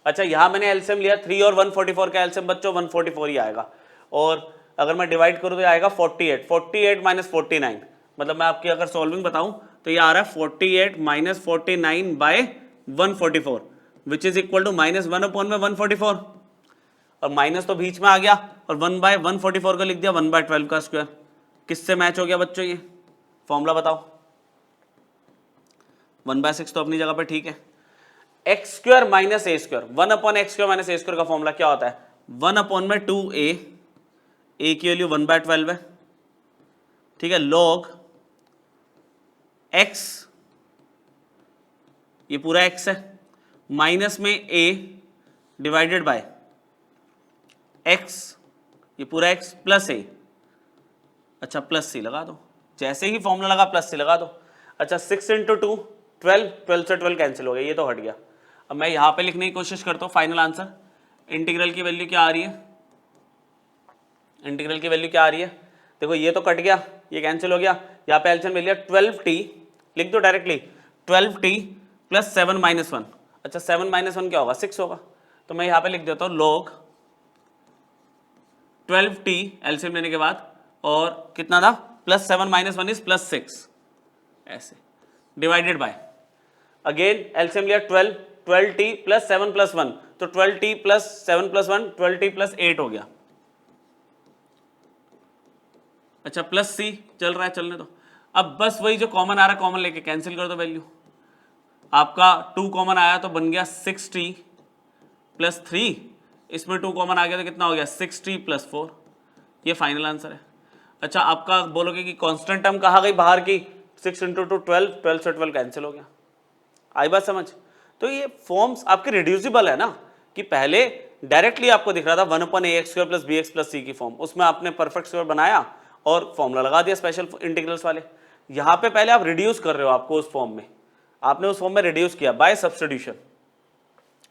अच्छा यहां मैंने एलसीएम लिया 3 और 144 का एलसीएम बच्चों 144 ही आएगा, और अगर मैं डिवाइड करूं तो आएगा 48, 48 माइनस 49, मतलब मैं आपकी अगर सॉल्विंग बताऊं तो ये आ रहा है 48 minus 49/144 which is equal to -1/144, और माइनस तो बीच में आ गया और 1/144 का लिख दिया 1/12 का स्क्वायर। किससे मैच हो गया बच्चों ये फॉर्मूला बताओ, 1/6 तो अपनी जगह पे ठीक है, x square minus a square, 1/x² minus a square का फॉर्मूला क्या होता है 1/2a, ए की वैल्यू 1/12 है, ठीक है, log x, ये पूरा x है, माइनस में a डिवाइडेड बाय x, ये पूरा x प्लस a, अच्छा प्लस c लगा दो, जैसे ही फॉर्मूला लगा प्लस c लगा दो। अच्छा 6 इंटू 2 12, 12 से 12 कैंसिल हो गया, ये तो हट गया। अब मैं यहां पे लिखने की कोशिश करता हूं फाइनल आंसर, इंटीग्रल की वैल्यू क्या आ रही है, इंटीग्रल की वैल्यू क्या आ रही है, देखो ये तो कट गया, ये कैंसिल हो गया, यहाँ पे एलसीएम ले लिया 12t, लिख दो डायरेक्टली 12t प्लस 7 माइनस 1, अच्छा 7 माइनस 1 क्या होगा 6 होगा, तो मैं यहाँ पे लिख देता हूँ log 12t एलसीएम लेने के बाद, और कितना था प्लस 7 माइनस 1 इज प्लस 6, ऐसे डिवाइडेड बाय, अगेन एलसीएम लिया 12t प्लस 7 प्लस 1, तो 12t plus 7 plus 1 12t plus 8 हो गया, अच्छा प्लस सी चल रहा है, चलने दो। अब बस वही जो कॉमन आ रहा है कॉमन लेके कैंसिल कर दो वैल्यू, आपका 2 कॉमन आया तो बन गया 6t प्लस 3, इसमें 2 कॉमन आ गया तो कितना हो गया 6t प्लस 4, ये फाइनल आंसर है। अच्छा आपका बोलोगे कि कांस्टेंट टर्म कहाँ गई बाहर की, 6 इंटू 2 12, 12 से 12 कैंसिल हो गया, आई बात समझ। तो ये फॉर्म्स आपके रिड्यूसिबल है ना, कि पहले डायरेक्टली आपको दिख रहा था 1/ax² plus bx plus c की फॉर्म, उसमें आपने परफेक्ट स्क्वायर बनाया और फॉर्मूला लगा दिया स्पेशल इंटीग्रल्स वाले। यहां पे पहले आप रिड्यूस कर रहे हो, आपको उस फॉर्म में आपने उस फॉर्म में रिड्यूस किया बाय सब्स्टिट्यूशन,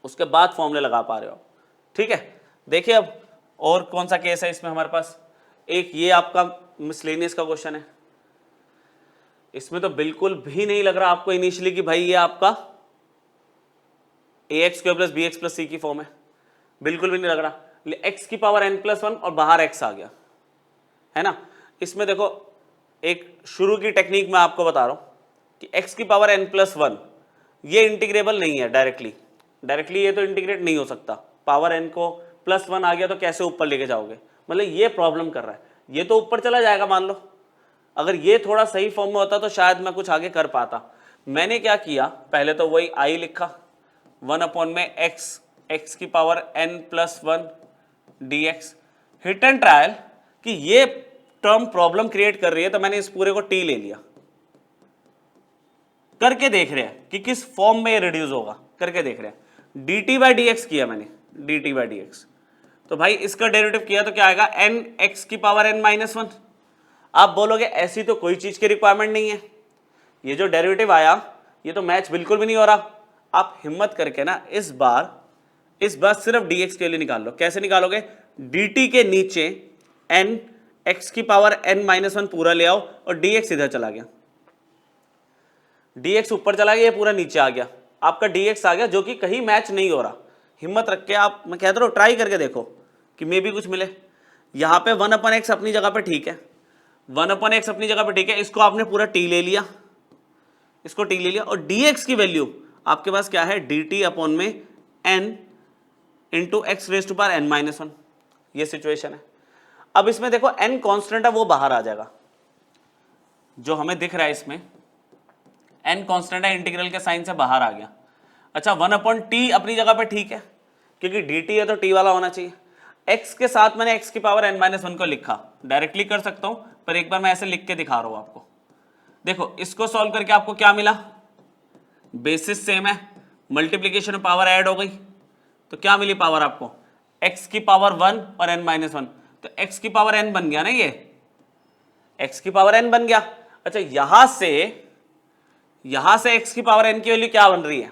उसके बाद फॉर्मूले लगा पा रहे हो, ठीक है। देखिए अब और कौन सा केस है इसमें हमारे पास, एक ये आपका मिसलेनियस का क्वेश्चन है, इसमें तो बिल्कुल भी नहीं लग रहा आपको इनिशियली कि भाई ये आपका ax² plus bx plus c की फॉर्म है, बिल्कुल भी नहीं लग रहा, x की पावर n+1 और बाहर x आ गया, है ना। इसमें देखो एक शुरू की टेक्निक मैं आपको बता रहा हूं कि x की पावर n+1 ये इंटीग्रेबल नहीं है डायरेक्टली, डायरेक्टली ये तो इंटीग्रेट नहीं हो सकता, पावर n को +1 आ गया तो कैसे ऊपर लेके जाओगे, मतलब ये प्रॉब्लम कर रहा है, ये तो ऊपर चला जाएगा मान लो, अगर ये थोड़ा सही फॉर्म में होता तो शायद मैं कुछ आगे कर पाता। मैंने क्या किया, पहले तो वही i लिखा 1/x, x की power n+1 dx, hit and trial कि ये टर्म प्रॉब्लम क्रिएट कर रही है, तो मैंने इस पूरे को t ले लिया, करके देख रहे हैं कि किस फॉर्म में ये रिड्यूस होगा, करके देख रहे हैं, dt/dx किया मैंने, dt/dx, तो भाई इसका डेरिवेटिव किया तो क्या आएगा n x की पावर n-1। आप बोलोगे ऐसी तो कोई चीज की रिक्वायरमेंट नहीं है, ये जो डेरिवेटिव आया ये तो मैच बिल्कुल भी नहीं हो रहा, आप हिम्मत करके ना इस बार सिर्फ dx के लिए निकाल लो, कैसे निकालोगे, dt के नीचे n x की पावर n-1 पूरा ले आओ और dx इधर चला गया, dx ऊपर चला गया, ये पूरा नीचे आ गया, आपका dx आ गया जो कि कहीं मैच नहीं हो रहा। हिम्मत रख के आप, मैं कहता हूँ ट्राई करके देखो कि मे भी कुछ मिले। यहाँ पे 1/x अपनी जगह पे ठीक है, 1/x अपनी जगह पे ठीक है, इसको आपने पूरा t ले लिया, इसको t ले लिया, और dx की वैल्यू आपके पास क्या है, dt अपॉन में n into X raise to power n-1, ये सिचुएशन है। अब इसमें देखो n कांस्टेंट है, वो बाहर आ जाएगा, जो हमें दिख रहा है इसमें n कांस्टेंट है, इंटीग्रल के साइन से बाहर आ गया। अच्छा 1/t अपनी जगह पे ठीक है, क्योंकि dt है तो t वाला होना चाहिए। x के साथ मैंने x की पावर n-1 को लिखा, डायरेक्टली कर सकता हूं, पर एक बार मैं ऐसे लिख के दिखा रहा हूं आपको। देखो इसको सॉल्व करके आपको क्या मिला, बेसिस सेम है, मल्टीप्लीकेशन पावर ऐड हो गई, तो क्या मिली पावर आपको, x की पावर 1 और n-1, तो x की पावर n बन गया ना, ये x की पावर n बन गया। अच्छा यहां से x की पावर n की वैल्यू क्या बन रही है,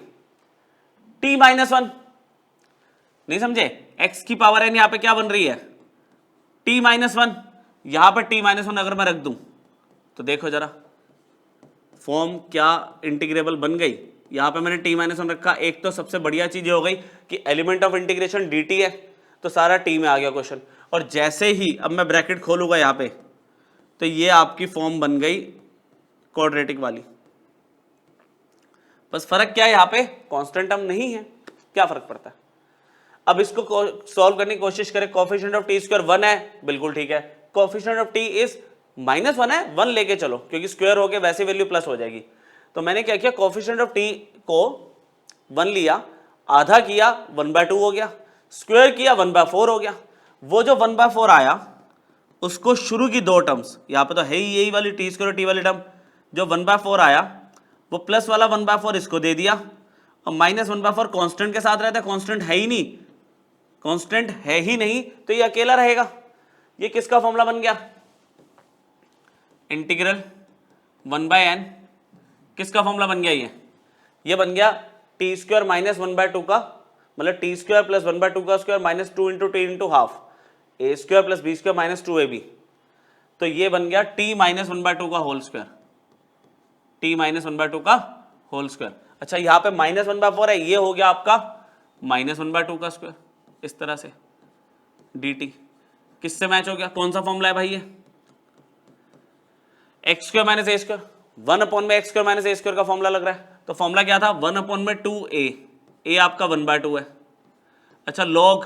t-1, नहीं समझे, x की पावर n यहां पे क्या बन रही है, t-1, यहां पर t-1 अगर मैं रख दूं तो देखो जरा फॉर्म क्या इंटीग्रेबल बन गई। यहां पे मैंने t-1 रखा, एक तो सबसे बढ़िया चीज हो गई कि एलिमेंट ऑफ इंटीग्रेशन dt है, तो सारा t में आ गया क्वेश्चन, और जैसे ही अब मैं ब्रैकेट खोलूंगा यहां पे, तो ये आपकी फॉर्म बन गई क्वाड्रेटिक वाली। बस फर्क क्या है, यहां पे कांस्टेंट टर्म नहीं है, क्या फर्क पड़ता है। अब इसको सॉल्व करने की कोशिश करें, कोएफिशिएंट ऑफ t² 1 है, बिल्कुल ठीक है, कोएफिशिएंट ऑफ t इज -1 है, 1 लेके चलो, क्योंकि स्क्वायर हो गया वैसे वैल्यू प्लस हो जाएगी। तो मैंने क्या किया, कोएफिशिएंट ऑफ t को 1 लिया, आधा किया 1/2 हो गया, स्क्वायर किया 1/4 हो गया। वो जो 1/4 आया उसको शुरू की दो टर्म्स, यहाँ पे तो है ही यही वाली t² और t वाली टर्म, जो 1/4 आया वो प्लस वाला 1/4 इसको दे दिया, और -1/4 कांस्टेंट के साथ रहता है, कांस्टेंट है ही नहीं, कांस्टेंट है ही नहीं, तो ये अकेला रहेगा। ये किसका फॉर्मूला बन गया, इंटीग्रल 1/n, किसका फॉर्मूला बन गया, ये बन गया t² - 1/2 का, मतलब t² + 1/2 का square -2 × t × half, a² + b² - 2ab, तो ये बन गया t - 1/2 का होल स्क्वायर, t - 1/2 का होल स्क्वायर। अच्छा यहाँ पे -1/4 है, ये हो गया आपका -1/2 का स्क्वायर, इस तरह से dt किससे मैच हो गया, कौन सा फॉर्मूला है भाई, ये x² - a², 1/x² - a² का फॉर्मूला लग रहा है। तो फॉर्मूला क्या था, 1/2a, a आपका 1/2 है। अच्छा log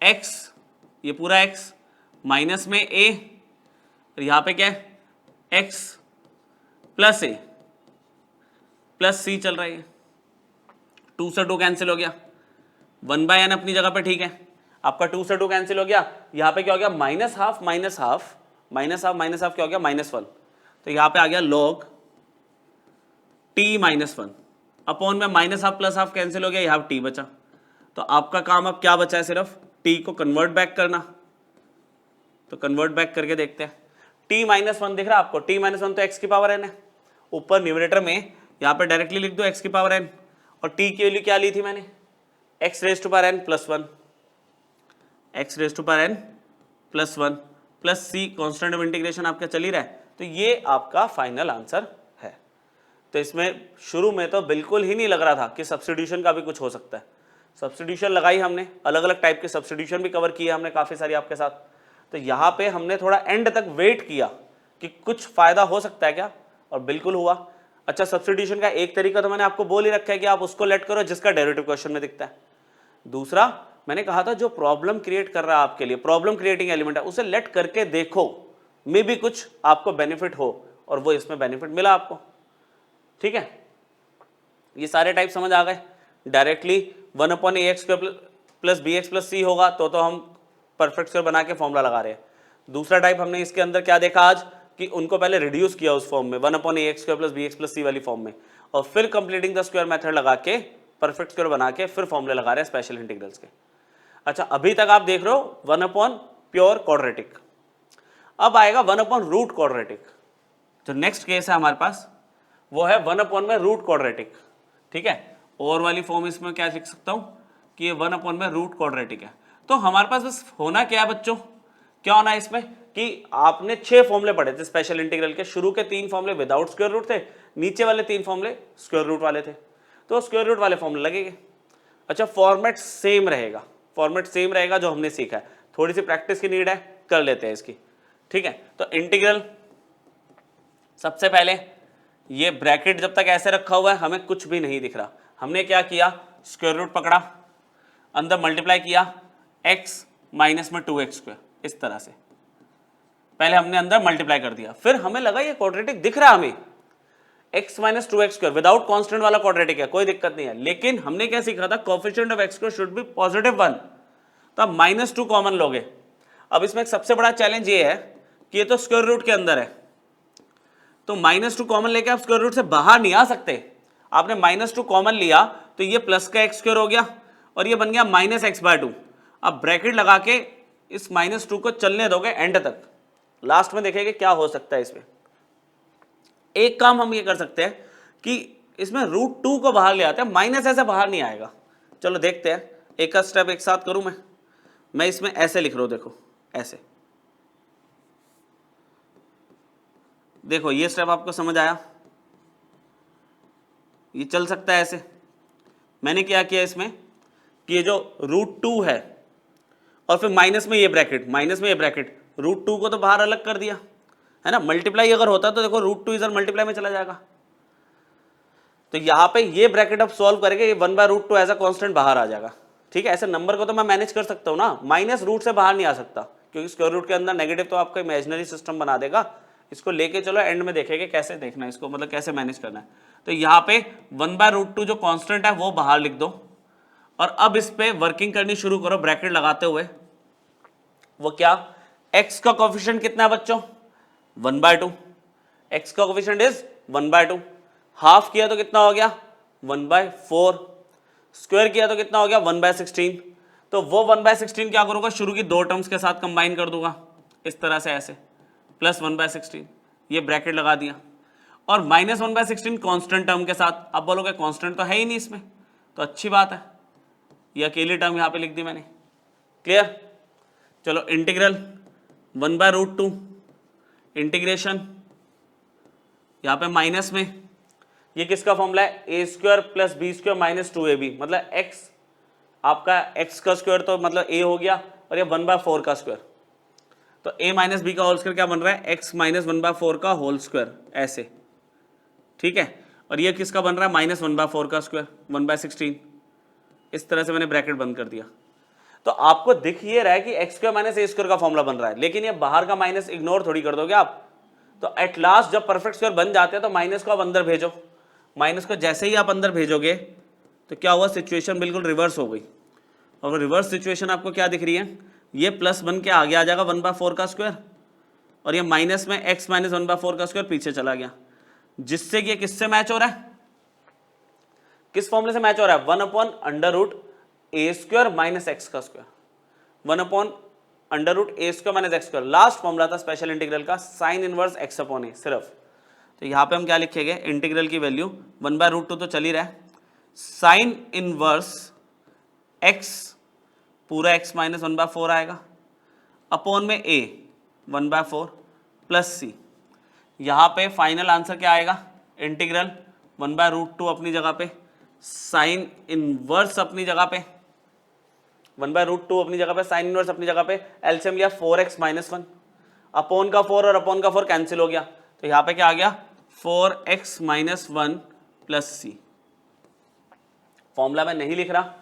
x, ये पूरा x माइनस में a, और यहां पे क्या है x + a + c चल रही है, 2 से 2 कैंसिल हो गया, 1/n अपनी जगह पे ठीक है, आपका 2 से 2 कैंसिल हो गया, यहां पे क्या हो गया, -1/2 क्या हो गया, -1, तो यहां पे आ गया log t-1 अपॉन में -1/2 + 1/2 कैंसिल हो गया, यहां t बचा। तो आपका काम अब क्या बचा है, सिर्फ t को कन्वर्ट बैक करना, तो कन्वर्ट बैक करके देखते हैं। t-1 दिख रहा है आपको, t-1 तो x की पावर n है, ऊपर न्यूमरेटर में यहां पे डायरेक्टली लिख दो x की पावर n, और t की वैल्यू क्या ली थी मैंने, x raise to power n + 1, x raise to power n + 1 plus c, constant of integration आपका चल ही रहा है, तो ये आपका फाइनल आंसर है। तो इसमें शुरू में तो बिल्कुल ही नहीं लग रहा था कि सब्स्टिट्यूशन का भी कुछ हो सकता है, सब्स्टिट्यूशन लगाई हमने, अलग अलग टाइप के सब्स्टिट्यूशन भी कवर किए हमने काफ़ी सारी आपके साथ। तो यहाँ पे हमने थोड़ा एंड तक वेट किया कि कुछ फ़ायदा हो सकता है क्या, और बिल्कुल हुआ। अच्छा सब्स्टिट्यूशन का एक तरीका तो मैंने आपको बोल ही रखा है कि आप उसको लेट करो जिसका डेरिवेटिव क्वेश्चन में दिखता है। दूसरा मैंने कहा था जो प्रॉब्लम क्रिएट कर रहा है आपके लिए, प्रॉब्लम क्रिएटिंग एलिमेंट है, उसे लेट करके देखो, मे भी कुछ आपको बेनिफिट हो, और वो इसमें बेनिफिट मिला आपको। ठीक है, ये सारे टाइप समझ आ गए। डायरेक्टली 1/ax² + bx + c होगा तो हम परफेक्ट स्क्वायर बना के फॉर्मूला लगा रहे हैं। दूसरा टाइप हमने इसके अंदर क्या देखा आज, कि उनको पहले रिड्यूस किया उस फॉर्म में 1/ax² + bx + c वाली फॉर्म में, और फिर कंप्लीटिंग द स्क्वायर मेथड लगा के परफेक्ट स्क्वायर बना के फिर फॉर्मूले लगा रहे हैं स्पेशल इंटीग्रल्स के। अच्छा अभी तक आप देख रहे हो 1/ प्योर क्वाड्रेटिक, अब आएगा 1/रूट क्वाड्रेटिक। जो नेक्स्ट केस है हमारे पास वो है 1/रूट क्वाड्रेटिक। ठीक है, और वाली फॉर्म इसमें क्या लिख सकता हूं कि ये 1/रूट क्वाड्रेटिक है। तो हमारे पास बस होना क्या है बच्चों, क्या होना है इसमें कि आपने 6 फॉर्मूले पढ़े थे स्पेशल इंटीग्रल के। शुरू के 3 फॉर्मूले विदाउट स्क्वायर रूट थे, नीचे वाले 3 फॉर्मूले स्क्वायर रूट वाले थे, तो स्क्वायर रूट वाले फॉर्मूले लगेंगे। अच्छा, फॉर्मेट सेम रहेगा, फॉर्मेट सेम रहेगा जो हमने सीखा है, थोड़ी सी प्रैक्टिस की नीड है, कर लेते हैं इसकी। ठीक है, तो इंटीग्रल सबसे पहले ये ब्रैकेट जब तक ऐसे रखा हुआ है हमें कुछ भी नहीं दिख रहा, हमने क्या किया, स्क्वायर रूट पकड़ा, अंदर मल्टीप्लाई किया x माइनस में 2x स्क्वायर, इस तरह से पहले हमने अंदर मल्टीप्लाई कर दिया, फिर हमें लगा ये क्वाड्रेटिक दिख रहा है हमें, x minus 2x square without constant वाला क्वाड्रेटिक है, कोई दिक्कत नहीं है। लेकिन हमने क्या सीखा था, coefficient of x square should B positive 1, तो आप -2 कॉमन लोगे। अब इसमें एक सबसे बड़ा चैलेंज ये है कि ये तो स्क्वायर रूट के अंदर है, तो -2 कॉमन लेके आप स्क्वायर रूट से बाहर नहीं आ सकते। आपने -2 कॉमन लिया तो ये प्लस का x स्क्वायर हो गया और ये बन गया -x/2। अब ब्रैकेट लगा के इस -2 को चलने दोगे एंड तक, लास्ट में देखेंगे क्या हो सकता है इसमें। एक काम हम ये कर सकते हैं कि इसमें √2 को बाहर ले आते हैं, माइनस ऐसे बाहर नहीं आएगा। चलो देखते हैं, एक का स्टेप एक साथ करूं मैं इसमें ऐसे लिख रहा हूं, देखो ऐसे, देखो ये स्टेप आपको समझ आया, ये चल सकता है ऐसे। मैंने क्या किया इसमें कि ये जो √2 है और फिर माइनस में ये ब्रैकेट, √2 को तो बाहर अलग कर दिया है ना, मल्टीप्लाई अगर होता तो देखो √2 इधर मल्टीप्लाई में चला जाएगा, तो यहां पे ये ब्रैकेट अब सॉल्व करेंगे, ये 1/√2 एज अ कांस्टेंट बाहर आ जाएगा। ठीक है, ऐसे नंबर को तो मैं मैनेज कर सकता हूं ना, माइनस रूट से बाहर नहीं आ सकता क्योंकि स्क्वायर रूट के अंदर नेगेटिव तो आपका इमेजिनरी सिस्टम बना देगा। इसको लेके चलो एंड में देखेंगे कैसे देखना है इसको, मतलब कैसे मैनेज करना है। तो यहाँ पे 1/√2 जो कांस्टेंट है वो बाहर लिख दो और अब इस पे वर्किंग करनी शुरू करो ब्रैकेट लगाते हुए। वो क्या, x का कोएफिशिएंट कितना है बच्चों, 1/2, x का कोएफिशिएंट इज 1/2, हाफ किया तो कितना हो गया 1/4, स्क्वायर किया तो कितना हो गया 1/16। तो वो 1/16 क्या करूंगा, शुरू की 2 टर्म्स के साथ कंबाइन कर दूंगा इस तरह से ऐसे, प्लस 1/16, ये ब्रैकेट लगा दिया और -1/16 कांस्टेंट टर्म के साथ। अब बोलोगे कांस्टेंट तो है ही नहीं इसमें, तो अच्छी बात है, ये अकेली टर्म यहां पे लिख दी मैंने। क्लियर, चलो इंटीग्रल 1/√2 इंटीग्रेशन, यहां पे माइनस में ये किसका फॉर्मूला है, a² + b² - 2ab, मतलब x आपका x का स्क्वायर तो मतलब a हो गया और ये 1/4 का स्क्वायर, तो a - b का होल स्क्वायर क्या बन रहा है, x - 1/4 का होल स्क्वायर ऐसे। ठीक है, और ये किसका बन रहा है, -1/4 का स्क्वायर 1/16, इस तरह से मैंने ब्रैकेट बंद कर दिया। तो आपको दिख ये रहा है कि x² - a² का फॉर्मूला बन रहा है, लेकिन ये बाहर का माइनस इग्नोर थोड़ी कर दोगे आप। तो एट लास्ट जब परफेक्ट स्क्वायर बन जाते हैं तो माइनस को आप अंदर भेजो, माइनस को जैसे ही आप अंदर भेजोगे तो क्या हुआ, सिचुएशन बिल्कुल रिवर्स हो गई। और रिवर्स सिचुएशन आपको क्या दिख रही है, ये प्लस बन के आगे आ जाएगा 1/4 का स्क्वायर और ये माइनस में x - 1/4 का स्क्वायर पीछे चला गया, जिससे कि ये किससे मैच हो रहा है, किस फॉर्मूले से मैच हो रहा है, 1/√a² - x का square, 1/√a² - x²। Last formula था स्पेशल इंटीग्रल का, साइन इनवर्स x/a सिर्फ। तो यहाँ पे हम क्या लिखेंगे, इंटीग्रल की वैल्यू 1/√2 तो चल ही रहा है, साइन इनवर्स x पूरा x - 1/4 आएगा अपॉन में a 1/4 प्लस c। यहाँ पे फाइनल आंसर क्या आएगा, इंटीग्रल 1/√2 अपनी जगह पे, साइन इनवर्स अपनी जगह पे, 1/√2 अपनी जगह पे, साइन इनवर्स अपनी जगह पे, एलसीएम लिया 4x - 1, अपॉन का 4 और अपॉन का 4 कैंसिल हो गया, तो यहाँ पे क्या आ गया 4x - 1 प्लस c। फॉर्मूला मैं नहीं लिख रहा,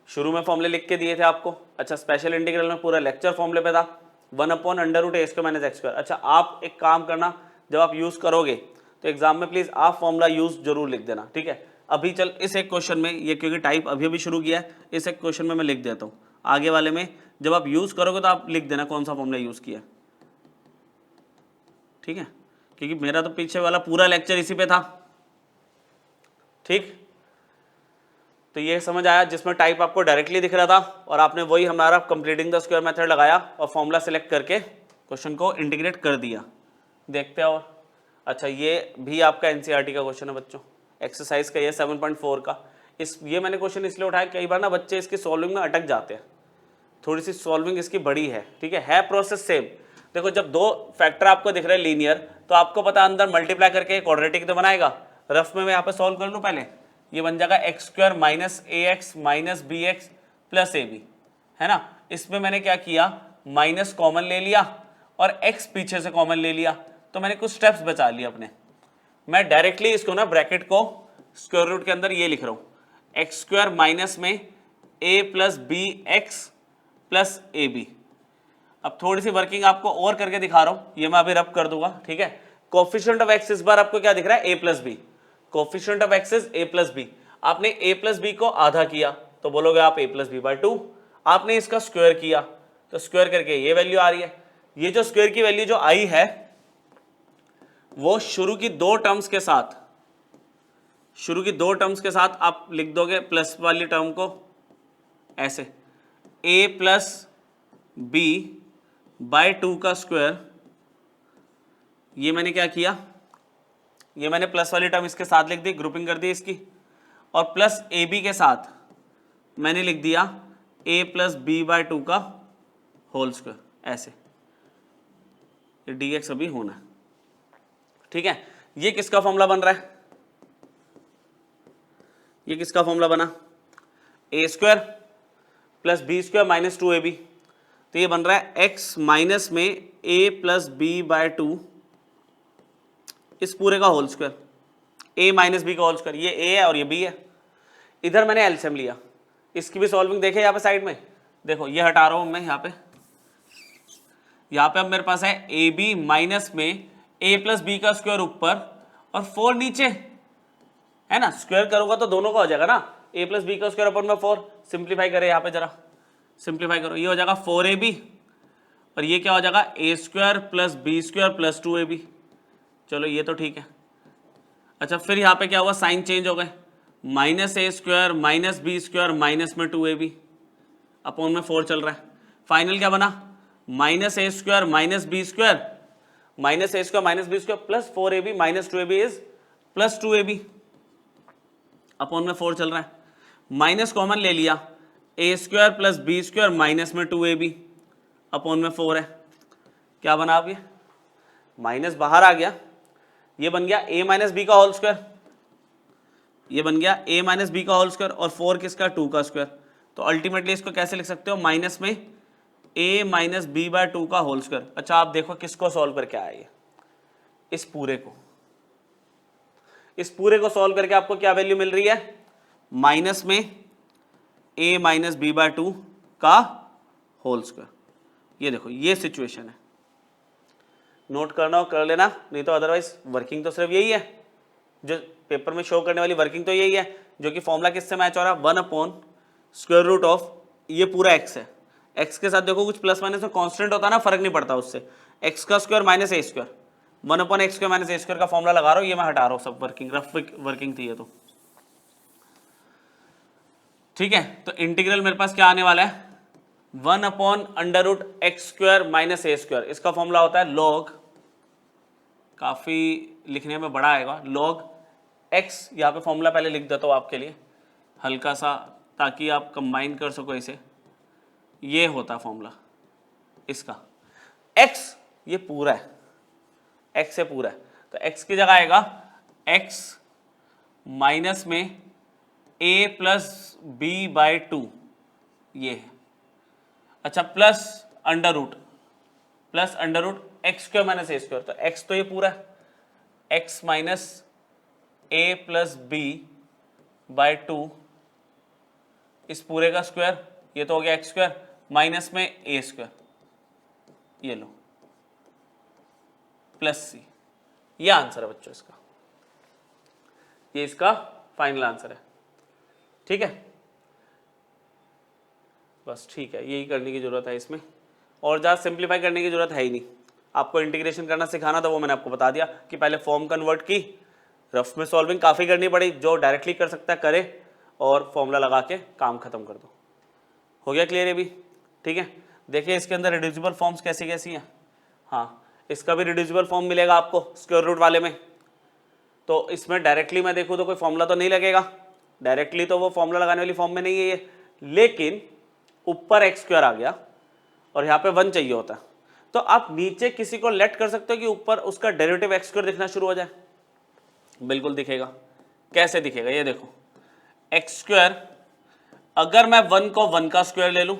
शुरू में फॉर्मूले लिख के दिए थे आपको। अच्छा, स्पेशल इंटीग्रल में पूरा लेक्चर फॉर्मूले पे था, 1/√a² - x²। अच्छा, आप एक काम करना, जब आप यूज करोगे तो एग्जाम में प्लीज आप फॉर्मूला यूज जरूर लिख देना। ठीक है, अभी चल इस एक क्वेश्चन में, ये क्योंकि टाइप अभी अभी शुरू किया है, इस एक क्वेश्चन में मैं लिख देता हूँ, आगे वाले में जब आप यूज करोगे तो आप लिख देना कौन सा फॉर्मूला यूज किया। ठीक है, क्योंकि मेरा तो पीछे वाला पूरा लेक्चर इसी पे था। ठीक, तो ये समझ आया, जिसमें टाइप आपको डायरेक्टली दिख रहा था और आपने वही हमारा कंप्लीटिंग द स्क्वायर मेथड लगाया और फॉर्मूला सेलेक्ट करके क्वेश्चन को इंटीग्रेट कर दिया। देखते हैं और, अच्छा ये भी आपका एनसीईआरटी का क्वेश्चन है बच्चों, एक्सरसाइज का, ये 7.4 का। ये मैंने क्वेश्चन इसलिए उठाया, कई बार ना बच्चे इसकी सॉल्विंग में अटक जाते हैं, थोड़ी सी सॉल्विंग इसकी बड़ी है, ठीक है प्रोसेस सेम। देखो जब दो फैक्टर आपको दिख रहे हैं लीनियर, तो आपको पता अंदर मल्टीप्लाई करके क्वाड्रेटिक तो बनाएगा। रफ में मैं यहाँ पे सॉल्व कर लूँ पहले, ये बन जाएगा X square minus A X minus B X plus A B, है ना। इसमें मैंने क्या किया, माइनस कॉमन ले लिया और x पीछे से कॉमन ले लिया, तो मैंने कुछ स्टेप्स बचा लिए अपने। मैं डायरेक्टली इसको ना ब्रैकेट को स्क्वायर रूट के अंदर ये लिख रहा हूं, एक्स स्क्वायर माइनस में a plus B X plus A B. अब थोड़ी सी वर्किंग आपको और करके दिखा रहा हूं, ये मैं अभी रब कर दूंगा, ठीक है। कोफिशिएंट ऑफ x इस बार आपको क्या दिख रहा है, a plus B. Coefficient of x is a plus B. आपने a प्लस बी को आधा किया तो बोलोगे आप a प्लस बी बाई 2। आपने इसका स्क्वायर किया तो स्क्वायर करके ये वैल्यू आ रही है। ये जो स्क्वायर की वैल्यू जो आई है वो शुरू की दो टर्म्स के साथ, शुरू की दो टर्म्स के साथ आप लिख दोगे प्लस वाली टर्म को ऐसे, a प्लस बी बाई 2 का स्क्वायर। ये मैंने क्या किया, ये मैंने प्लस वाली टर्म इसके साथ लिख दी, ग्रुपिंग कर दी इसकी, और प्लस ए बी के साथ मैंने लिख दिया a प्लस बी बाई 2 का होल स्क्वायर ऐसे। ये dx अभी होना है, ठीक है। ये किसका फॉर्मूला बन रहा है, ये किसका फॉर्मूला बना, a square plus B square minus 2ab। तो ये बन रहा है x माइनस में a प्लस बी बाय 2 इस पूरे का whole square, a minus B का होल स्क्वायर। ये a है और ये b है। इधर मैंने एलसीएम लिया, इसकी भी सॉल्विंग देखे यहाँ पे साइड में, देखो ये हटा रहा हूं मैं यहाँ पे अब मेरे पास है ए बी माइनस में a प्लस बी का स्क्वायर ऊपर और 4 नीचे, है ना। स्क्वायर करूंगा तो दोनों का हो जाएगा ना, a प्लस बी का स्क्वायर अपन में 4। सिंप्लीफाई करें यहाँ पे, जरा सिंप्लीफाई करो, ये हो जाएगा 4ab और ये क्या हो जाएगा a square plus B square plus 2ab। चलो ये तो ठीक है। अच्छा फिर यहाँ पे क्या हुआ, साइन चेंज हो गए, minus a square minus B square minus में 2ab अपॉन में 4 चल रहा है। फाइनल क्या बना, minus a square minus B square minus a square minus B square plus 4ab minus 2ab is plus 2ab upon में 4 चल रहा है। माइनस कॉमन ले लिया, a square plus B square minus में 2ab अपॉन में 4 है। क्या बना अब, ये माइनस बाहर आ गया, ये बन गया a माइनस बी का होल स्क्वायर, ये बन गया a माइनस बी का होल स्क्वायर और 4 किसका 2 का स्क्वायर। तो अल्टीमेटली इसको कैसे लिख सकते हो, माइनस में a माइनस बी बाय 2 का होल स्क्वायर। अच्छा आप देखो किसको सॉल्व करके आया ये, इस पूरे को, इस पूरे को सॉल्व करके आपको क्या वैल्यू मिल रही है, माइनस में a माइनस बी बाय 2 का होल स्क्वायर। ये देखो ये सिचुएशन है, नोट करना हो कर लेना, नहीं तो अदरवाइज वर्किंग तो सिर्फ यही है, जो पेपर में शो करने वाली वर्किंग तो यही है, जो कि फॉर्मूला किससे मैच हो रहा है, 1 अपॉन स्क्वायर रूट ऑफ ये पूरा x है। x के साथ देखो कुछ प्लस माइनस में कांस्टेंट होता है ना, फर्क नहीं पड़ता उससे, x का square minus a square, 1 upon x square minus a square का फॉर्मूला लगा रहा हूँ, ये मैं हटा रहा हूँ सब वर्किंग, रफ वर्किंग थी ये तो, ठीक है। तो इंटीग्रल मेरे पास क्या आने वाला है, 1 upon under root x square minus a square. इसका फॉर्मूला होता है लॉग, काफी लिखने में बड़ा आएगा, लॉग x। यहाँ पे फॉर्मूला पहले लिख देता हूँ आपके लिए हल्का सा, ताकि आप कंबाइन कर सको इसे। ये होता फॉर्मूला इसका, x ये पूरा है, x से पूरा है, तो x की जगह आएगा x माइनस में a प्लस बी बाई 2, ये है। अच्छा plus under root x square minus a square, तो x तो ये पूरा है, x minus a plus B by 2 इस पूरे का स्क्वायर, ये तो हो गया एक्स स्क्वायर माइनस में a स्क्वायर, ये लो प्लस c। ये आंसर है बच्चों इसका, ये इसका फाइनल आंसर है, ठीक है। बस ठीक है, यही करने की जरूरत है इसमें, और ज़्यादा सिंप्लीफाई करने की जरूरत है ही नहीं। आपको इंटीग्रेशन करना सिखाना था, वो मैंने आपको बता दिया कि पहले फॉर्म कन्वर्ट की, रफ में सॉल्विंग काफ़ी करनी पड़ी, जो डायरेक्टली कर सकता है करे, और फॉर्मूला लगा के काम खत्म कर दो। हो गया क्लियर ये भी, ठीक है। देखिए इसके अंदर रिड्यूसिबल फॉर्म्स कैसी कैसी हैं, हाँ इसका भी रिड्यूसिबल फॉर्म मिलेगा आपको स्क्वायर रूट वाले में। तो इसमें डायरेक्टली मैं देखूँ तो कोई फॉर्मूला तो नहीं लगेगा, डायरेक्टली तो वो फॉर्मूला लगाने वाली फॉर्म में नहीं है ये, लेकिन ऊपर एक्स स्क्वायर आ गया और यहाँ पे 1 चाहिए होता है, तो आप नीचे किसी को लेट कर सकते हो कि ऊपर उसका डेरिवेटिव एक्स स्क्वायर दिखना शुरू हो जाए। बिल्कुल दिखेगा। कैसे दिखेगा ये देखो, एक्स स्क्वायर अगर मैं 1 को 1 का स्क्वायर ले लूं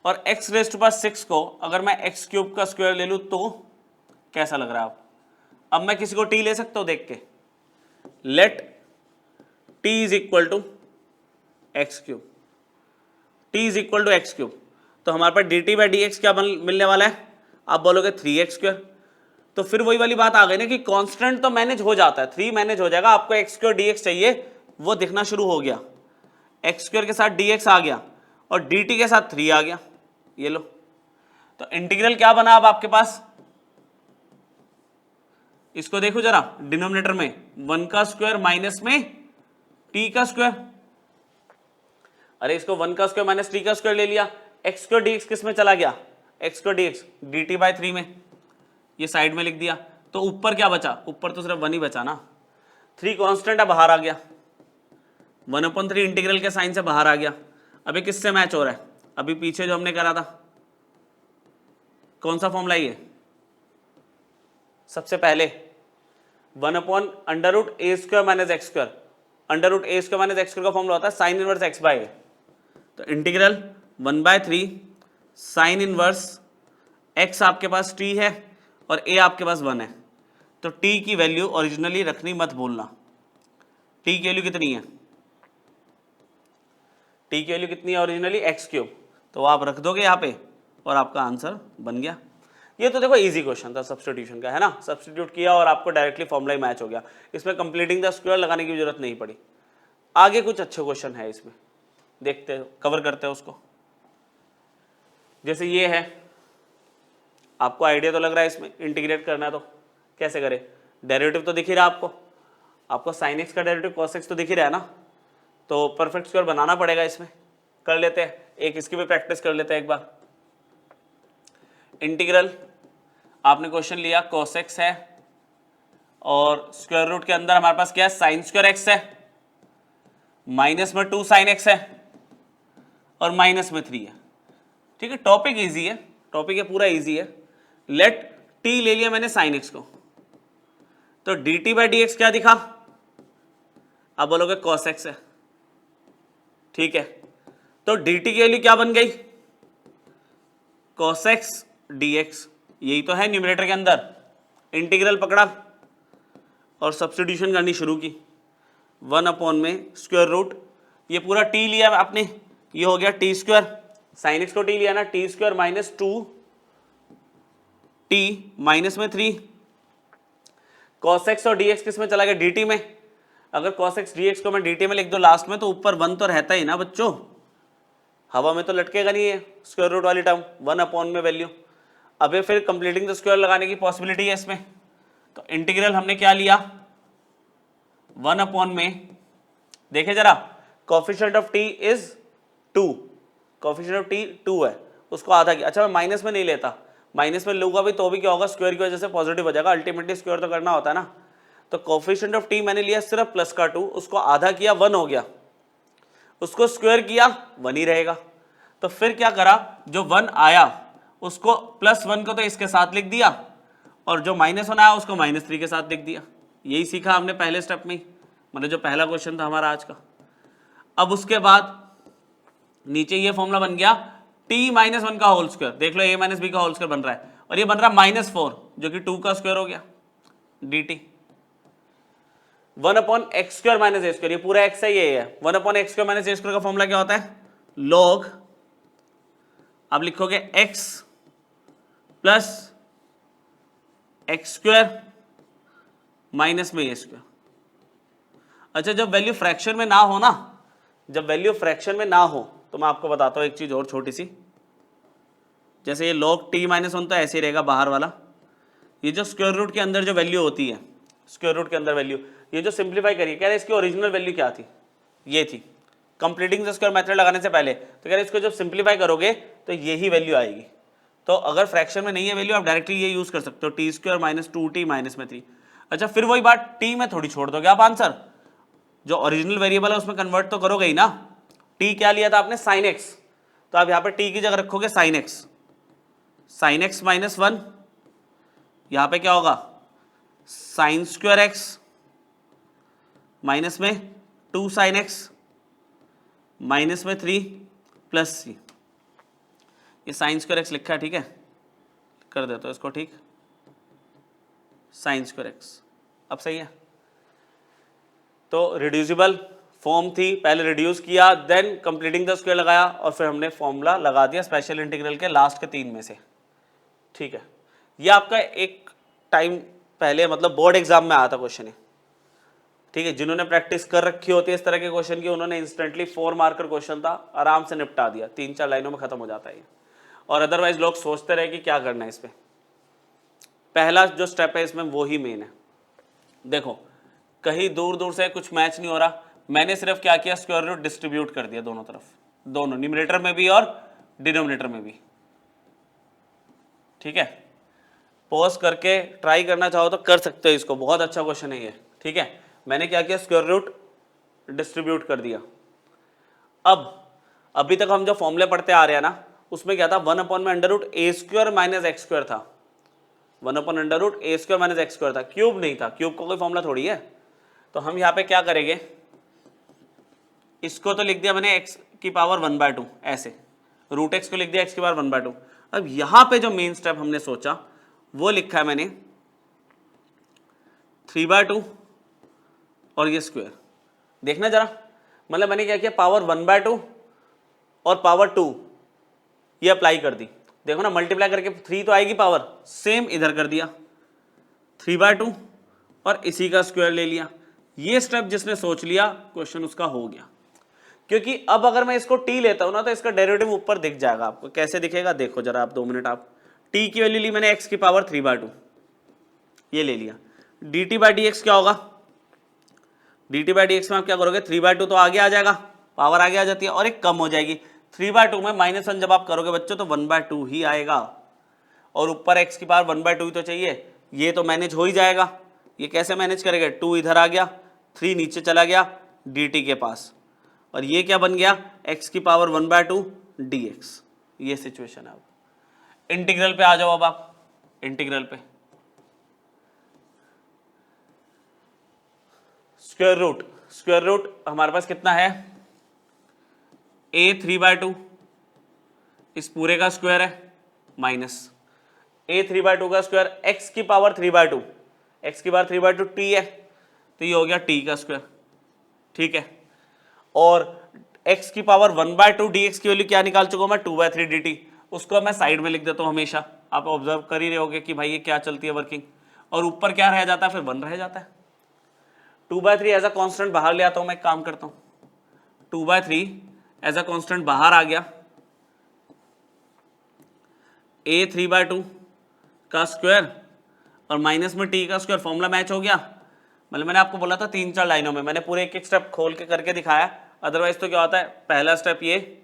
और x रेज़ टू पावर 6 को अगर मैं x क्यूब का स्क्वायर ले लूं तो कैसा लग रहा है आप? अब मैं किसी को t ले सकता हूं देख के, let t is equal to X cube, t is equal to X cube, तो हमारे पास dt बाई डी एक्स क्या मिलने वाला है? आप बोलोगे 3x स्क्वायर। तो फिर वही वाली बात आ गई ना कि कांस्टेंट तो मैनेज हो जाता है, 3 मैनेज हो जाएगा, आपको एक्स स्क्वायर डी एक्स चाहिए, वो दिखना शुरू हो गया, एक्स स्क्वायर के साथ डी एक्स आ गया और डी टी के साथ 3 आ गया, ये लो। तो इंटीग्रल क्या बना अब आपके पास? इसको देखो जरा, डिनोमिनेटर में 1 का स्क्वायर माइनस में t का स्क्वायर, अरे इसको 1 का स्क्वायर माइनस t का स्क्वायर ले लिया, एक्स स्क्वायर डी एक्स किस में चला गया? X square D x D T by 3 में, ये साइड में लिख दिया, तो ऊपर क्या बचा? ऊपर तो सिर्फ 1 ही बचा ना, 3 कांस्टेंट है बाहर आ गया, 1/3 इंटीग्रल के साइन से बाहर आ गया। अभी किससे मैच हो रहा है? अभी पीछे जो हमने करा था, कौन सा फॉर्मूला ये? सबसे पहले 1/√ a square minus x square, √ a square minus x square का फॉर्मूला होता है sine inverse x by a, तो इंटीग्रल 1/3 साइन इनवर्स x आपके पास t है और a आपके पास 1 है, तो t की वैल्यू ओरिजिनली रखनी मत भूलना। t की वैल्यू कितनी है? t की वैल्यू कितनी है ओरिजिनली? एक्स क्यूब, तो आप रख दोगे यहाँ पे और आपका आंसर बन गया। ये तो देखो इजी क्वेश्चन था सब्स्टिट्यूशन का, है ना, सब्स्टिट्यूट किया और आपको डायरेक्टली फॉर्मूला ही मैच हो गया, इसमें कंप्लीटिंग द स्क्वायर लगाने की जरूरत नहीं पड़ी। आगे कुछ अच्छे क्वेश्चन है इसमें, देखते हो, कवर करते हैं उसको। जैसे ये है, आपको आइडिया तो लग रहा है इसमें इंटीग्रेट करना है, तो कैसे करें? डेरिवेटिव तो दिख ही रहा है आपको साइन एक्स का डेरिवेटिव कॉस एक्स तो दिख ही रहा है ना, तो परफेक्ट स्क्वायर बनाना पड़ेगा। इसमें कर लेते हैं, एक इसकी भी प्रैक्टिस कर लेते हैं एक बार। इंटीग्रल आपने क्वेश्चन लिया cos x है और स्क्वायर रूट के अंदर हमारे पास क्या है? साइन स्क्वायर एक्स है, माइनस में 2 साइन एक्स है और माइनस में 3 है। ठीक है, टॉपिक इजी है, टॉपिक है पूरा इजी है। लेट t ले लिया मैंने साइन एक्स को, तो dt बाई डी एक्स क्या दिखा? अब बोलोगे cos x है, ठीक है, तो dt की वैल्यू क्या बन गई? cos x dx, यही तो है न्यूमरेटर के अंदर। इंटीग्रल पकड़ा और सब्स्टिट्यूशन करनी शुरू की, 1 में स्क्वायर रूट, ये पूरा t लिया आपने, ये हो गया t स्क्वायर, साइन एक्स को t लिया ना, t square minus 2t minus में 3, cos x और dx किस में चला गया? dt में। अगर cos x dx को मैं dt में लिख दो लास्ट में, तो ऊपर 1 तो रहता ही ना बच्चों, हवा में तो लटकेगा नहीं है स्क्वायर रूट वाली टर्म, 1 में वैल्यू। अबे फिर कंप्लीटिंग द स्क्वायर लगाने की पॉसिबिलिटी है इसमें, तो इंटीग्रल हमने क्या लिया? 1 में, देखे जरा, coefficient of t is 2, coefficient of t 2 है, उसको आधा किया। अच्छा मैं माइनस में नहीं लेता, माइनस में लूंगा भी तो भी क्या होगा? स्क्वायर की वजह से पॉजिटिव हो जाएगा, अल्टीमेटली स्क्वायर तो करना होता है ना। तो कोफिशिएंट ऑफ t मैंने लिया सिर्फ प्लस का 2, उसको आधा किया 1 हो गया, उसको स्क्वायर किया 1 ही रहेगा। तो फिर क्या करा? जो 1 आया उसको +1 को तो इसके साथ लिख दिया और जो -1 आया उसको -3 के साथ लिख दिया। यही सीखा हमने पहले स्टेप में, मतलब जो पहला क्वेश्चन था हमारा आज का। अब उसके बाद नीचे ये फॉर्मूला बन गया t-1 का होल स्क्वायर, देख लो a - b का होल स्क्वायर बन रहा है, और ये बन रहा है -4 जो कि 2 का स्क्वायर हो गया dt। 1/x square minus a square, ये पूरा x है, ये है 1/x square minus a square का फॉर्मूला क्या होता है? log, अब लिखोगे x plus x square minus में ए स्क्वायर। अच्छा जब वैल्यू फ्रैक्शन में ना हो ना, जब वैल्यू फ्रैक्शन में ना हो तो मैं आपको बताता हूं एक चीज और छोटी सी, जैसे ये log t-1 तो ऐसे ही रहेगा बाहर वाला, ये जो स्क्वायर रूट के अंदर जो वैल्यू होती है, स्क्वायर रूट के अंदर वैल्यू, ये जो सिंप्लीफाई करिए, कह रहे इसकी ओरिजिनल वैल्यू क्या थी? ये थी कंप्लीटिंग द स्क्वायर मेथड लगाने से पहले, तो कह रहे इसको जब सिंप्लीफाई करोगे तो यही वैल्यू आएगी। तो अगर फ्रैक्शन में नहीं है वैल्यू, आप डायरेक्टली ये यूज कर सकते हो, T square minus 2t minus में 3। अच्छा फिर वही बात, टी में थोड़ी छोड़ दोगे आप आंसर, जो ओरिजिनल वेरिएबल है उसमें कन्वर्ट तो करोगे ही ना। टी क्या लिया था आपने? साइन एक्स, तो आप यहाँ पे t की जगह रखोगे sine x, sign x minus 1, यहाँ पे क्या होगा साइन स्क्वायर एक्स माइनस में 2 साइन एक्स माइनस में 3 प्लस सी। ये साइन स्क्वायर एक्स लिखा है, ठीक है, कर देते हो इसको, ठीक, साइन स्क्वायर एक्स। अब सही है। तो रिड्यूसिबल फॉर्म थी, पहले रिड्यूस किया, देन कंप्लीटिंग द स्क्वायर लगाया और फिर हमने फॉर्मूला लगा दिया स्पेशल इंटीग्रल के लास्ट के 3 में से, ठीक है। ये आपका एक टाइम पहले मतलब बोर्ड एग्जाम में आया था क्वेश्चन है, ठीक है। जिन्होंने प्रैक्टिस कर रखी होती है इस तरह के क्वेश्चन की, उन्होंने इंस्टेंटली 4 मार्कर क्वेश्चन था, आराम से निपटा दिया, 3-4 लाइनों में खत्म हो जाता है ये। और अदरवाइज लोग सोचते रहे कि क्या करना है इस पे। पहला जो स्टेप है इसमें वो ही मेन है। देखो कहीं दूर दूर से कुछ मैच नहीं हो रहा, मैंने सिर्फ क्या किया, स्क्वायर रूट डिस्ट्रीब्यूट कर दिया दोनों तरफ, दोनों न्यूमरेटर में भी और डिनोमिनेटर में भी, ठीक है। पॉज करके ट्राई करना चाहो तो कर सकते हो इसको, बहुत अच्छा क्वेश्चन है ये, ठीक है। मैंने क्या किया, स्क्वायर रूट डिस्ट्रीब्यूट कर दिया। अब अभी तक हम जो फॉर्मूले पढ़ते आ रहे हैं ना, उसमें क्या था, 1 में under root a square minus x square था, 1 under root a square minus x square था, क्यूब नहीं था, क्यूब का कोई फॉर्मूला थोड़ी है। तो हम यहाँ पे क्या करेंगे, इसको तो लिख दिया मैंने x की पावर 1/2 ऐसे, रूट एक्स को लिख दिया x की पावर 1/2। अब यहाँ पे जो मेन स्टेप हमने सोचा वो लिखा है मैंने 3/2 और ये स्क्वायर। देखना जरा, मतलब मैंने क्या किया, पावर 1/2 और पावर 2 ये अप्लाई कर दी। देखो ना, मल्टीप्लाई करके 3 तो आएगी पावर, सेम इधर कर दिया 3/2 और इसी का स्क्वायर ले लिया। ये स्टेप जिसने सोच लिया क्वेश्चन उसका हो गया। क्योंकि अब अगर मैं इसको t लेता हूं ना तो इसका डेरिवेटिव ऊपर दिख जाएगा आपको। कैसे दिखेगा देखो जरा आप, 2 मिनट। आप t की वैल्यू ली मैंने x की पावर 3/2, ये ले लिया। dt बाई डी एक्स क्या होगा, dt बाई डी एक्स में आप क्या करोगे, 3/2 तो आगे आ जाएगा, पावर आगे आ जाती है और एक कम हो जाएगी। 3/2 में -1 जब आप करोगे बच्चों तो 1/2 ही आएगा, और ऊपर x की पावर 1/2 ही तो चाहिए, ये तो मैनेज हो ही जाएगा। ये कैसे मैनेज करेगा, 2 इधर आ गया, 3 नीचे चला गया dt के पास, और ये क्या बन गया, x की पावर 1/2 dx। ये सिचुएशन है। अब इंटीग्रल पे आ जाओ, अब आप इंटीग्रल पे स्क्वायर रूट हमारे पास कितना है, a 3/2 इस पूरे का स्क्वायर है माइनस a 3/2 का स्क्वायर, x की पावर 3/2, x की पावर 3/2 t है, तो ये हो गया t का स्क्वायर, ठीक है। और x की पावर 1/2 dx की वैल्यू क्या निकाल चुका हूं मैं, 2/3 dt। उसको मैं साइड में लिख देता हूं हमेशा, आप ऑब्जर्व कर ही रहे होगे कि भाई ये क्या चलती है वर्किंग, और ऊपर क्या रह जाता है, फिर 1 रह जाता है। 2/3 एज अ कॉन्स्टेंट बाहर ले आता हूं मैं, एक काम करता हूं, 2/3 एज अ कॉन्स्टेंट बाहर आ गया, a 3/2 का स्क्वायर और माइनस में t का स्क्वायर, फॉर्मूला मैच हो गया। मतलब मैंने आपको बोला था 3-4 लाइनों में, मैंने पूरे एक स्टेप खोल के करके दिखाया। अदरवाइज तो क्या होता है, पहला स्टेप ये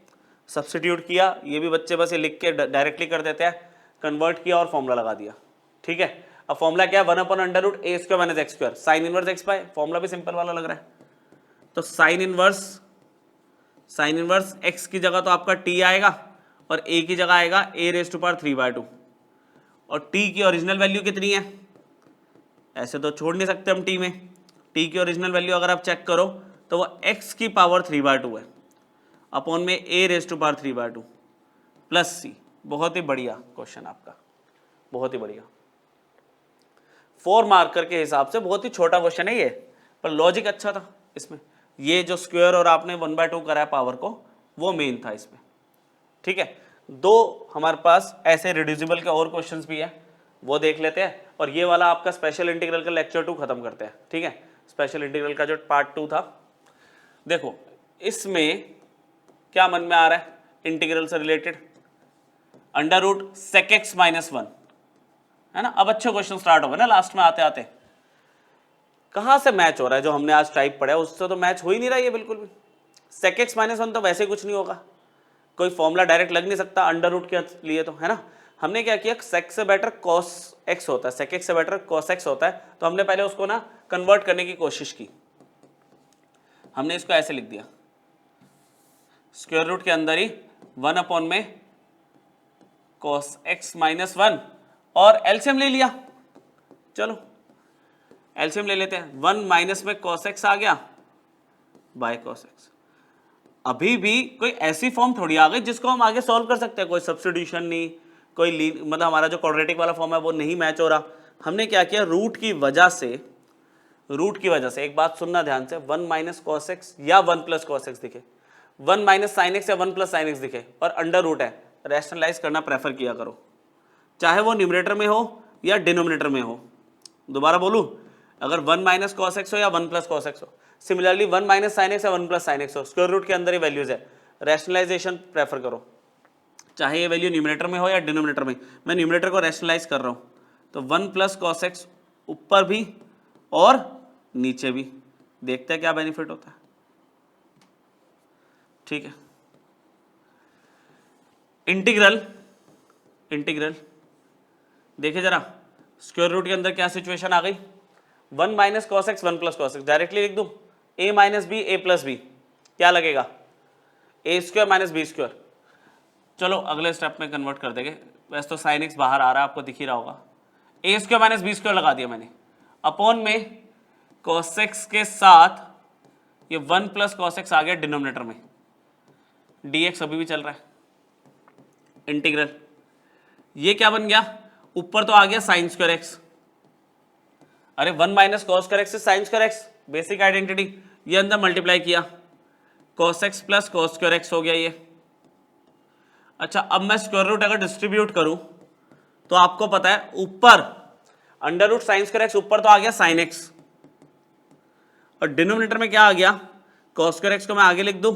सब्स्टिट्यूट किया, ये भी बच्चे बस ये लिख के डायरेक्टली कर देते हैं, कन्वर्ट किया और फॉर्मूला लगा दिया, ठीक है। अब फॉर्मूला क्या है, 1 under root a square minus x square, sine inverse x by, formula भी सिंपल वाला लग रहा है, तो साइन इनवर्स एक्स की जगह तो आपका t आएगा और a की जगह आएगा a रेज़ टू पावर 3/2, और t की ओरिजिनल वैल्यू कितनी है, ऐसे तो छोड़ नहीं सकते हम t में, t की ओरिजिनल वैल्यू अगर आप चेक करो तो वो x की पावर 3/2 है, अपॉन में a raise to power 3/2 plus c। बहुत ही बढ़िया क्वेश्चन आपका, बहुत ही बढ़िया, 4 मार्कर के हिसाब से बहुत ही छोटा क्वेश्चन है ये, पर लॉजिक अच्छा था इसमें। ये जो स्क्वायर और आपने 1/2 करा है पावर को, वो मेन था इसमें, ठीक है। 2 हमारे पास ऐसे रिड्यूसिबल के और क्वेश्चंस भी है, वो देख लेते हैं, और ये वाला आपका स्पेशल इंटीग्रल का लेक्चर 2 खत्म करते हैं, ठीक है। स्पेशल इंटीग्रल का जो पार्ट 2 था, देखो इसमें क्या मन में आ रहा है, इंटीग्रल से related under root sec X minus 1 है ना। अब अच्छे क्वेश्चन स्टार्ट हो गए ना, लास्ट में आते आते कहां से मैच हो रहा है, जो हमने आज टाइप पढ़ा है उससे तो मैच हो ही नहीं रहा है बिल्कुल भी। सेक एक्स माइनस 1 तो वैसे कुछ नहीं होगा, कोई फॉर्मूला डायरेक्ट लग नहीं सकता अंडर रूट के लिए, तो है ना। हमने क्या किया, सेक से बेटर कॉस एक्स होता है, सेक एक्स से बेटर कॉस एक्स होता है, तो हमने पहले उसको ना कन्वर्ट करने की कोशिश की। हमने इसको ऐसे लिख दिया, स्क्वायर रूट के अंदर ही 1 अपॉन में cos x माइनस 1 और एलसीएम ले लिया। चलो एलसीएम ले लेते हैं। 1 माइनस में cos x आ गया बाय cos x। अभी भी कोई ऐसी फॉर्म थोड़ी आ गई जिसको हम आगे सॉल्व कर सकते हैं, कोई सब्स्टिट्यूशन नहीं, कोई मतलब हमारा जो क्वाड्रेटिक वाला फॉर्म है वो नहीं मैच हो रहा। हमने क्या किया, रूट की वजह से एक बात सुनना ध्यान से, 1 माइनस कॉस एक्स या 1 प्लस कॉस एक्स दिखे, 1 माइनस साइन एक्स या 1 प्लस साइन एक्स दिखे और अंडर रूट है, रैशनलाइज करना प्रेफर किया करो, चाहे वो न्यूमरेटर में हो या डिनोमिनेटर में हो। दोबारा बोलूं, अगर 1 माइनस कॉस एक्स हो या 1 प्लस कॉस एक्स हो, सिमिलरली 1 माइनस साइन एक्स या 1 प्लस साइन एक्स हो, स्क्वायर रूट के अंदर ही वैल्यूज है, रैशनलाइजेशन प्रेफर करो, चाहे ये वैल्यू न्यूमरेटर में हो या डिनोमिनेटर में। मैं न्यूमरेटर को रैशनलाइज कर रहा हूँ, तो 1 प्लस कॉस एक्स ऊपर भी और नीचे भी, देखते हैं क्या बेनिफिट होता है। ठीक है, इंटीग्रल देखिए जरा, स्क्वायर रूट के अंदर क्या सिचुएशन आ गई, 1 minus cos X 1 plus cos X, directly लिख दूं a minus B A plus B, क्या लगेगा A square minus B square. चलो अगले स्टेप में कन्वर्ट कर देंगे, वैसे तो साइन एक्स बाहर आ रहा है आपको दिख ही रहा होगा, ए स्क्वायर माइनस बी स्क्वायर लगा दिया मैंने, अपॉन में cos x के साथ ये 1 प्लस कॉस एक्स आ गया डिनोमिनेटर में, dx अभी भी चल रहा है, इंटीग्रल ये क्या बन गया, ऊपर तो आ गया साइन स्क्वायर एक्स, अरे 1 माइनस कॉस स्क्वायर एक्स से sign square x, basic identity, ये अंदर मल्टीप्लाई किया, cos x plus cos square x हो गया ये। अच्छा अब मैं स्क्वायर रूट अगर डिस्ट्रीब्यूट करूं तो आपको पता है ऊपर under root sine square X, ऊपर तो आ गया साइन एक्स, और डिनोमिनेटर में क्या आ गया, cos स्क्वायर एक्स को मैं आगे लिख दूं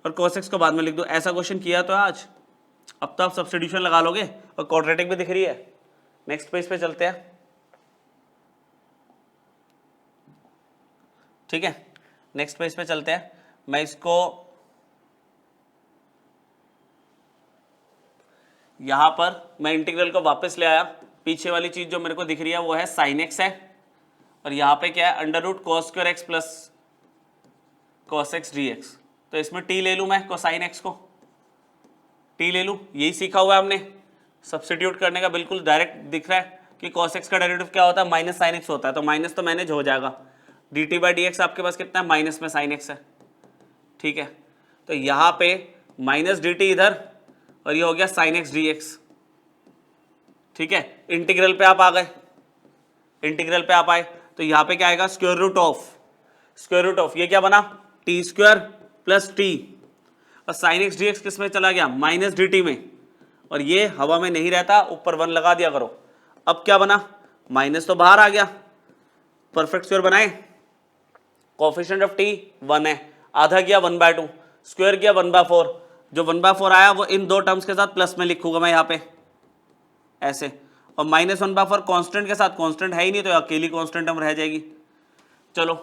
और cos x को बाद में लिख दूं। ऐसा क्वेश्चन किया तो आज, अब तो आप सब्स्टिट्यूशन लगा लोगे और क्वाड्रेटिक भी दिख रही है। नेक्स्ट पेज पे चलते हैं। ठीक है, नेक्स्ट पेज पे चलते हैं। मैं इसको यहां पर मैं इंटीग्रल को वापस ले आया, पीछे वाली चीज जो मेरे को दिख रही है वो है साइन एक्स है, और यहाँ पे क्या है under root cos square X plus cos X D X. तो इसमें टी ले लूँ मैं, कोसाइन एक्स को टी ले लूँ, यही सीखा हुआ है हमने सब्स्टिट्यूट करने का, बिल्कुल डायरेक्ट दिख रहा है कि कॉस एक्स का डेरिवेटिव क्या होता है, माइनस साइन एक्स होता है, तो माइनस तो मैनेज हो जाएगा, D T by D x आपके पास कितना है, माइनस में साइन एक्स है। ठीक है, तो यहाँ पे माइनस डी टी इधर और ये हो गया साइन एक्स डी एक्स। ठीक है, इंटीग्रल पे आप आ गए, इंटीग्रल पे आप आए तो यहाँ पे क्या आएगा, स्क्वायर रूट ऑफ ये क्या बना, टी स्क्वायर प्लस टी, और साइन एक्स डी एक्स किस में चला गया, माइनस डी टी में, और ये हवा में नहीं रहता, ऊपर 1 लगा दिया करो। अब क्या बना, माइनस तो बाहर आ गया, परफेक्ट स्क्वायर बनाए, कोफिशिएंट ऑफ टी 1 है, आधा गया 1/2, स्क्वायर गया 1/4, जो 1/4 आया वो इन दो टर्म्स के साथ प्लस में लिखूंगा मैं यहाँ पे ऐसे, और माइनस 1/4 कांस्टेंट के साथ, कांस्टेंट है ही नहीं तो अकेली कांस्टेंट टर्म रह जाएगी। चलो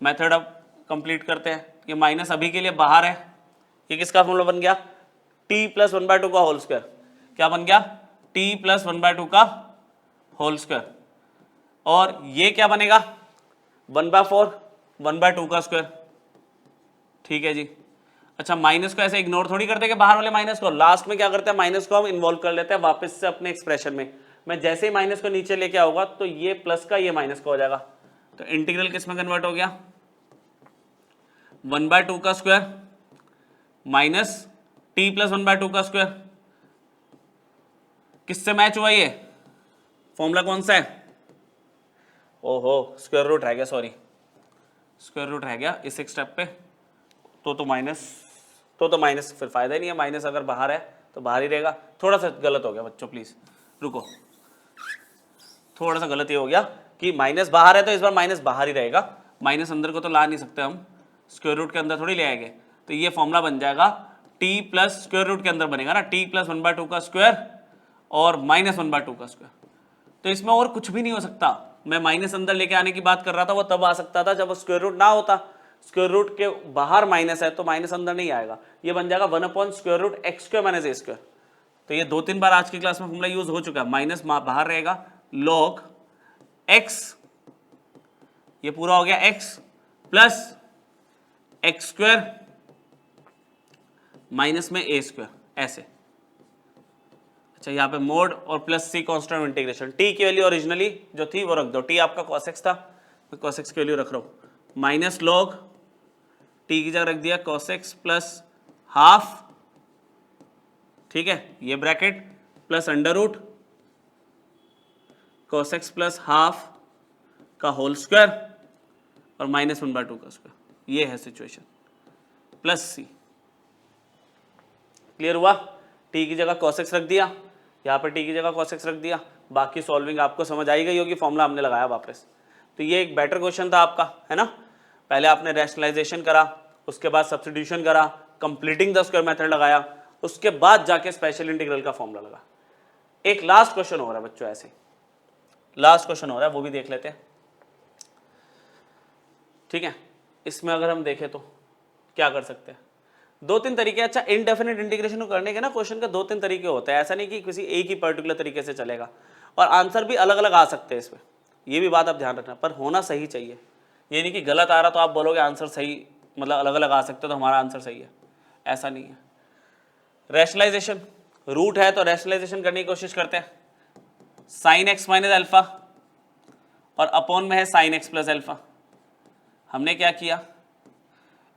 मेथड अब कंप्लीट करते हैं। ये माइनस अभी के लिए बाहर है, ये किसका फॉर्मूला बन गया, t प्लस 1/2 का होल स्क्वायर, क्या बन गया, t प्लस 1/2 का होल स्क्वायर, और ये क्या बनेगा 1/4 1/2 का स्क्वायर। ठीक है जी। अच्छा माइनस को ऐसे इग्नोर थोड़ी कर देंगे बाहर वाले माइनस को, लास्ट में क्या करते हैं, माइनस को हम इन्वॉल्व कर लेते हैं वापस से अपने एक्सप्रेशन में। मैं जैसे ही माइनस को नीचे लेके आऊंगा तो ये प्लस का ये माइनस का हो जाएगा, तो इंटीग्रल किस में कन्वर्ट हो गया, 1/2 का स्क्वायर माइनस टी प्लस 1/2 का स्क्वायर। किससे मैच हुआ ये फॉर्मूला, कौन सा है, ओहो स्क्वायर रूट रह गया, सॉरी स्क्वायर रूट रह गया इस एक स्टेप पे, तो माइनस फिर फायदा ही नहीं है, माइनस अगर बाहर है तो बाहर ही रहेगा। थोड़ा सा गलत हो गया बच्चों, प्लीज रुको, थोड़ा सा गलत ये हो गया कि माइनस बाहर है तो इस बार माइनस बाहर ही रहेगा, माइनस अंदर को तो ला नहीं सकते हम, स्क्वायर रूट के अंदर थोड़ी ले आएंगे, तो ये फॉर्मूला बन जाएगा टी प्लस स्क्वायर रूट के अंदर बनेगा ना, टी प्लस 1/2 का स्क्वायर और माइनस 1/2 का स्क्वायर। तो इसमें और कुछ भी नहीं हो सकता, मैं माइनस अंदर लेके आने की बात कर रहा था, वो तब आ सकता था जब स्क्वायर रूट ना होता, स्क्वायर रूट के बाहर माइनस है तो माइनस अंदर नहीं आएगा, ये बन जाएगा 1/√x² माइनस a²। तो ये 2-3 बार आज की क्लास में फॉर्मूला यूज हो चुका है, माइनस बाहर रहेगा, log x, ये पूरा हो गया x प्लस x² माइनस में ए स्क्वायर ऐसे। अच्छा यहाँ पे मोड और प्लस सी कांस्टेंट इंटीग्रेशन, टी की वैल्यू ओरिजिनली जो थी वो रख दो, टी आपका cos x था, मैं cos x की वैल्यू रख रहा हूँ, माइनस लॉग टी की जगह रख दिया cos x प्लस हाफ, ठीक है, ये bracket plus under root cos x प्लस हाफ का होल स्क्वायर और -1/2 का स्क्वायर, ये है सिचुएशन, प्लस सी। क्लियर हुआ? टी की जगह cos x रख दिया, यहाँ पर टी की जगह cos x रख दिया, बाकी सॉल्विंग आपको समझ आई गई होगी, फॉर्मूला हमने लगाया वापस। तो ये एक बेटर क्वेश्चन था आपका, है ना। पहले आपने रैशनलाइजेशन करा, उसके बाद सब्स्टिट्यूशन करा, कंप्लीटिंग द स्क्वायर मेथड लगाया, उसके बाद जाके स्पेशल इंटीग्रल का फॉर्मूला लगा। एक लास्ट क्वेश्चन हो रहा है बच्चों, ऐसे लास्ट क्वेश्चन हो रहा है, वो भी देख लेते हैं, ठीक है। इसमें अगर हम देखें तो क्या कर सकते हैं, दो तीन तरीके। अच्छा, इनडेफिनिट इंटीग्रेशन को करने के ना क्वेश्चन के दो तीन तरीके होते हैं, ऐसा नहीं कि किसी एक ही पर्टिकुलर तरीके से चलेगा, और आंसर भी अलग अलग आ सकते हैं इसमें, ये भी बात आप ध्यान रखना, पर होना सही चाहिए। ये नहीं कि गलत आ रहा तो आप बोलोगे आंसर सही, मतलब अलग अलग आ सकते हो तो हमारा आंसर सही है, ऐसा नहीं है। रैशनलाइजेशन, रूट है तो रैशनलाइजेशन करने की कोशिश करते हैं, साइन एक्स माइनस अल्फा और अपॉन में है साइन एक्स प्लस अल्फा। हमने क्या किया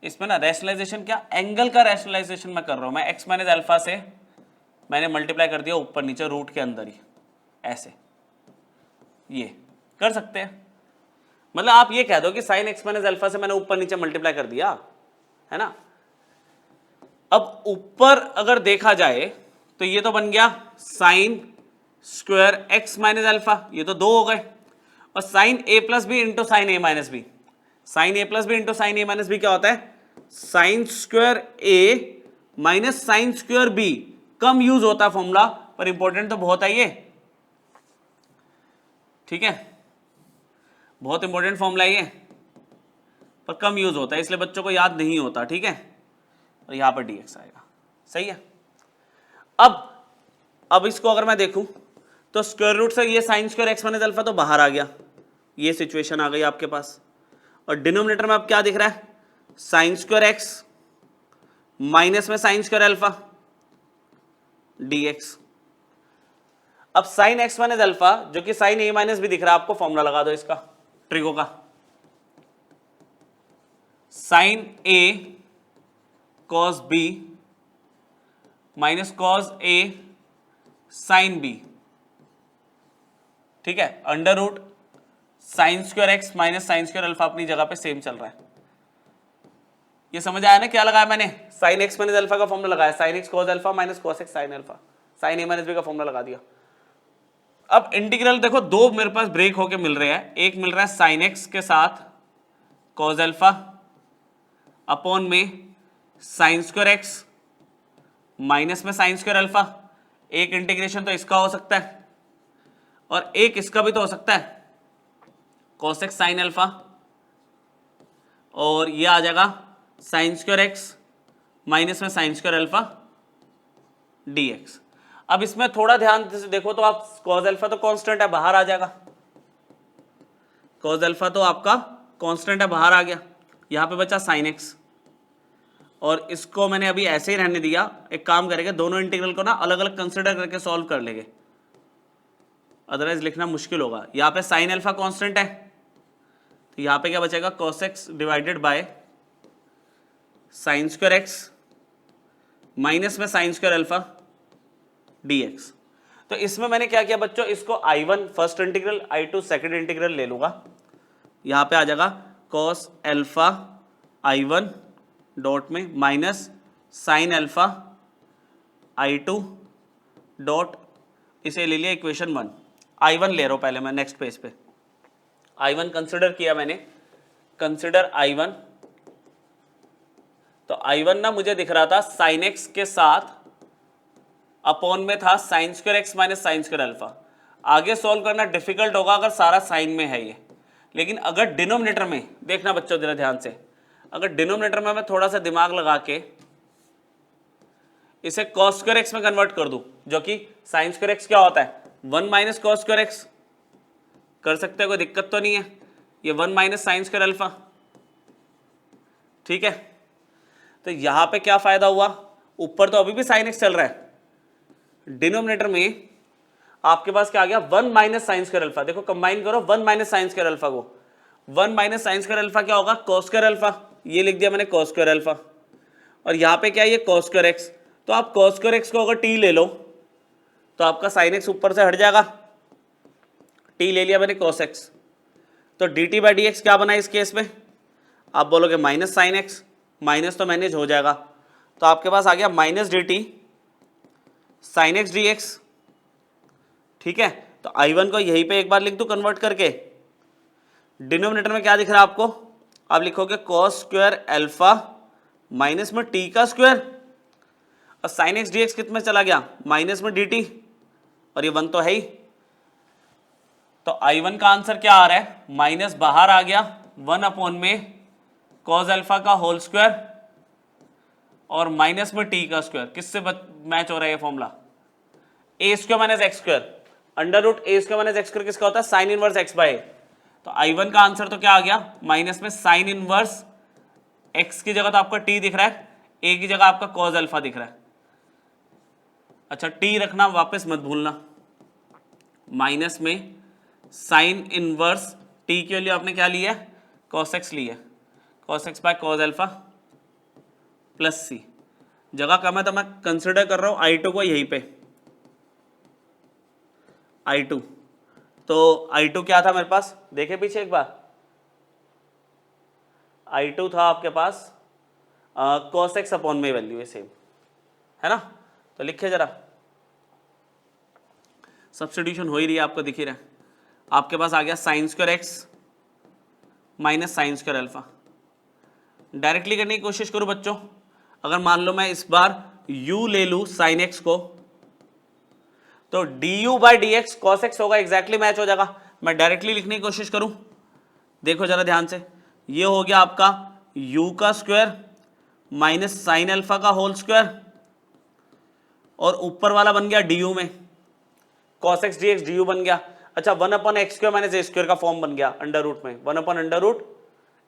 इसमें ना, रैशनलाइजेशन क्या, एंगल का रैशनलाइजेशन मैं कर रहा हूं, मैं एक्स माइनस अल्फा से मैंने मल्टीप्लाई कर दिया ऊपर नीचे रूट के अंदर ही, ऐसे ये कर सकते हैं। मतलब आप ये कह दो कि साइन एक्स माइनस अल्फा से मैंने ऊपर नीचे मल्टीप्लाई कर दिया, है ना। अब ऊपर अगर देखा जाए तो ये तो बन गया sign square x minus alpha, ये तो दो हो गए, और sign A plus B into sine a minus B, sign A plus B into sine a minus B क्या होता है, साइन स्क्वायर ए माइनस साइन स्क्वायर बी। कम यूज होता है फॉर्मूला, पर इंपॉर्टेंट तो बहुत है ये, ठीक है, बहुत इंपॉर्टेंट फॉर्मूला है ये, पर कम यूज होता है इसलिए बच्चों को याद नहीं होता, ठीक है। और यहां पर dx आएगा, सही है। अब इसको अगर मैं देखूं तो स्क्वायर रूट से ये sign square x minus alpha तो बाहर आ गया, ये सिचुएशन आ गई आपके पास, और डिनोमिनेटर में अब क्या दिख रहा है, साइन स्क्वायर एक्स माइनस में साइन स्क्वायर अल्फा dx। अब साइन एक्स माइनस अल्फा जो कि साइन ए माइनस भी दिख रहा है आपको, फॉर्मूला लगा दो इसका ट्रिगो का, sine A cos B minus cos A sine B, ठीक है, under root sine square x minus sine square alpha अपनी जगह पे सेम चल रहा है। ये समझ आया ना क्या लगाया मैंने, साइन एक्स माइनस अल्फा का फॉर्मूला लगाया, sine x cos alpha minus cos x sine alpha, sine a minus B का फॉर्मूला लगा दिया। अब इंटीग्रल देखो दो मेरे पास ब्रेक होके मिल रहे हैं, एक मिल रहा है साइन एक्स के साथ कॉस अल्फा अपॉन में साइन स्क्वायर एक्स माइनस में साइन स्क्वायर अल्फा, एक इंटीग्रेशन तो इसका हो सकता है और एक इसका भी तो हो सकता है cos x साइन अल्फा, और ये आ जाएगा साइन स्क्वायर एक्स माइनस में साइन स्क्वायर अल्फा dx। अब इसमें थोड़ा ध्यान से देखो तो आप cos अल्फा तो कांस्टेंट है, बाहर आ जाएगा, cos अल्फा तो आपका कांस्टेंट है, बाहर आ गया, यहां पे बचा साइन एक्स, और इसको मैंने अभी ऐसे ही रहने दिया। एक काम करेंगे, दोनों इंटीग्रल को ना अलग अलग कंसिडर करके सॉल्व कर लेंगे, अदरवाइज लिखना मुश्किल होगा। यहाँ पे साइन अल्फा कांस्टेंट है तो यहाँ पे क्या बचेगा, cos x divided by sine square x minus में साइन स्क्वायर अल्फा dx। तो इसमें मैंने क्या किया बच्चों, इसको I1 first integral, I2 second integral ले लूंगा, यहाँ पे आ जाएगा cos अल्फा I1 डॉट में minus sine alpha I2 dot, इसे ले लिया इक्वेशन 1। I1 ले रहा हूं पहले मैं, नेक्स्ट पेज पे I1 कंसिडर किया मैंने, कंसिडर I1, तो I1 ना मुझे दिख रहा था साइन एक्स के साथ अपॉन में था sign square x minus sine square alpha. आगे सॉल्व करना डिफिकल्ट होगा अगर सारा साइन में है ये, लेकिन अगर डिनोमिनेटर में, देखना बच्चों जरा ध्यान से, अगर डिनोमिनेटर में मैं थोड़ा सा दिमाग लगा के इसे कॉस स्क्वायर एक्स में कन्वर्ट कर दूं, जो कि साइन स्क्वायर एक्स क्या होता है 1 माइनस कॉस स्क्वायर एक्स, कर सकते हो, कोई दिक्कत तो नहीं है, ये 1 माइनस साइन स्क्वायर अल्फा, ठीक है। तो यहां पे क्या फायदा हुआ, ऊपर तो अभी भी साइन एक्स चल रहा है, डिनोमिनेटर में आपके पास क्या आ गया 1 माइनस साइन स्क्वायर अल्फा। देखो कंबाइन करो 1 माइनस साइन स्क्वायर अल्फा को, 1 माइनस साइन स्क्वायर अल्फा क्या होगा cos स्क्वायर अल्फा, ये लिख दिया मैंने cos स्क्वायर अल्फा, और यहाँ पे क्या है ये cos स्क्वायर एक्स। तो आप cos स्क्वायर एक्स को अगर t ले लो तो आपका साइन एक्स ऊपर से हट जाएगा, t ले लिया मैंने cos एक्स, तो dt बाई डी एक्स क्या बना इस केस में, आप बोलोगे माइनस साइन एक्स, माइनस तो मैनेज हो जाएगा, तो आपके पास आ गया minus D T sine x D x. ठीक है, तो I1 को यहीं पे एक बार लिख दूं कन्वर्ट करके, डिनोमिनेटर में क्या दिख रहा है आपको, आप लिखोगे cos स्क्वायर अल्फा माइनस में t का स्क्वायर, और साइन एक्स डी एक्स कित में चला गया माइनस में डी टी, और ये 1 तो है ही, तो I1 का आंसर क्या आ रहा है, माइनस बाहर आ गया 1 अपॉन में cos अल्फा का होल स्क्वायर और माइनस में t का स्क्वायर। किससे मैच हो रहा है ये formula, a square minus x square, under root a square minus x square किसका होता है sine inverse x by a. तो I1 का आंसर तो क्या आ गया माइनस में साइन इनवर्स एक्स की जगह तो आपका t दिख रहा है, ए की जगह आपका cos अल्फा दिख रहा है। अच्छा t रखना वापस मत भूलना, माइनस में साइन इनवर्स t की वैल्यू आपने क्या ली है cos x ली है, cos x by cos alpha plus c, जगह कम है तो मैं कंसिडर कर रहा हूं I2 को यहीं पे, I2 तो I2 क्या था मेरे पास, देखे पीछे एक बार, I2 था आपके पास cos x अपॉन में वैल्यू है सेम, है ना, तो लिखे जरा, सब्स्टिट्यूशन हो ही रही है आपको दिख ही रहा है, आपके पास आ गया sign square x minus sine square alpha. Directly करने की कोशिश करो बच्चों, अगर मान लो मैं इस बार u ले लूं साइन एक्स को, तो du by D x cos x होगा, एग्जैक्टली मैच हो जाएगा। मैं डायरेक्टली लिखने की कोशिश करूं, देखो जरा ध्यान से, ये हो गया आपका u का स्क्वायर माइनस साइन अल्फा का होल स्क्वायर, और ऊपर वाला बन गया du में cos x dx du बन गया। अच्छा 1 upon x square minus a square का फॉर्म बन गया अंडर रूट में, 1 upon under root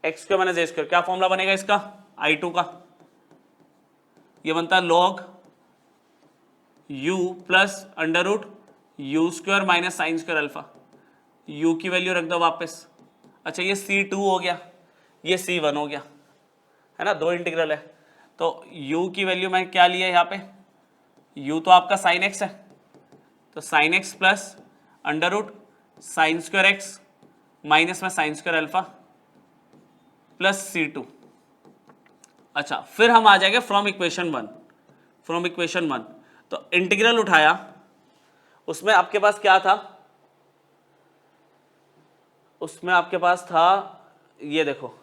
x square minus a square, क्या फॉर्मूला बनेगा इसका I2 का, ये बनता है log u plus under root u square minus sine square alpha, u की वैल्यू रख दो वापस। अच्छा ये C2 हो गया, ये C1 हो गया, है ना, दो इंटीग्रल है, तो u की वैल्यू मैं क्या लिया यहाँ पे, u तो आपका साइन x है, तो sine x plus under root sine square x minus में sine square alpha plus C2। अच्छा फिर हम आ जाएंगे फ्रॉम इक्वेशन 1, फ्रॉम इक्वेशन 1 तो इंटीग्रल उठाया, उसमें आपके पास क्या था, उसमें आपके पास था ये देखो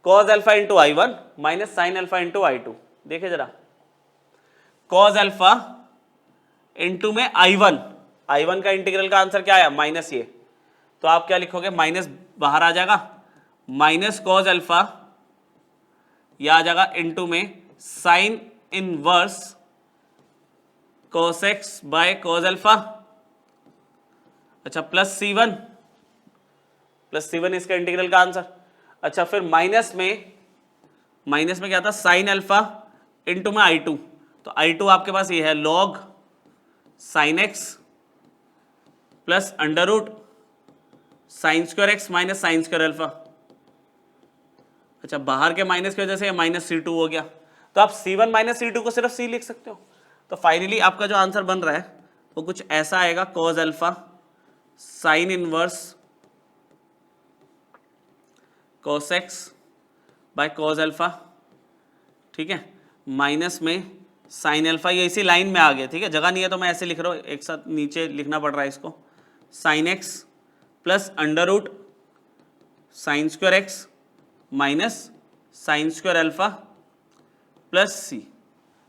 cos alpha into I1 minus sine alpha into I2, देखे जरा cos अल्फा इंटू में I1 का इंटीग्रल का आंसर क्या आया माइनस ये, तो आप क्या लिखोगे माइनस बाहर आ जाएगा माइनस cos अल्फा, यह आ जाएगा इंटू में sine inverse cos x by cos alpha, अच्छा प्लस C1 इसका इंटीग्रल का आंसर। अच्छा फिर माइनस में क्या था साइन अल्फा इंटू में I2, तो I2 आपके पास ये है log sine X plus under root sine square x minus sine square alpha. अच्छा बाहर के माइनस की वजह से माइनस C2 हो गया, तो आप C1 माइनस C2 को सिर्फ C लिख सकते हो। तो फाइनली आपका जो आंसर बन रहा है वो कुछ ऐसा आएगा cos alpha sine inverse cos x by cos alpha, ठीक है, माइनस में साइन अल्फा, ये इसी लाइन में आ गया, ठीक है, जगह नहीं है तो मैं ऐसे लिख रहा हूँ, एक साथ नीचे लिखना पड़ रहा है इसको, sine X plus under root sine square x minus sine square alpha plus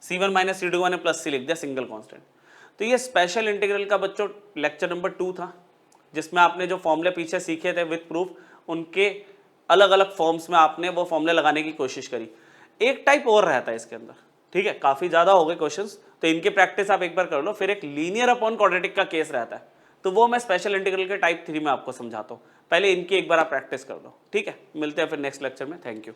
C1 minus C2 मैंने प्लस C लिख दिया सिंगल कांस्टेंट। तो ये स्पेशल इंटीग्रल का बच्चों लेक्चर नंबर 2 था, जिसमें आपने जो फॉर्मूले पीछे सीखे थे विद प्रूफ, उनके अलग अलग फॉर्म्स में आपने वो फॉर्मूले लगाने की कोशिश करी। एक टाइप और रहता है इसके अंदर, ठीक है, काफी ज्यादा हो गए क्वेश्चंस, तो इनकी प्रैक्टिस आप एक बार कर लो। फिर एक लीनियर अपॉन क्वाड्रेटिक का केस रहता है, तो वो मैं स्पेशल इंटीग्रल के टाइप 3 में आपको समझाता हूँ, पहले इनकी एक बार आप प्रैक्टिस कर लो, ठीक है। मिलते हैं फिर नेक्स्ट लेक्चर में, थैंक यू।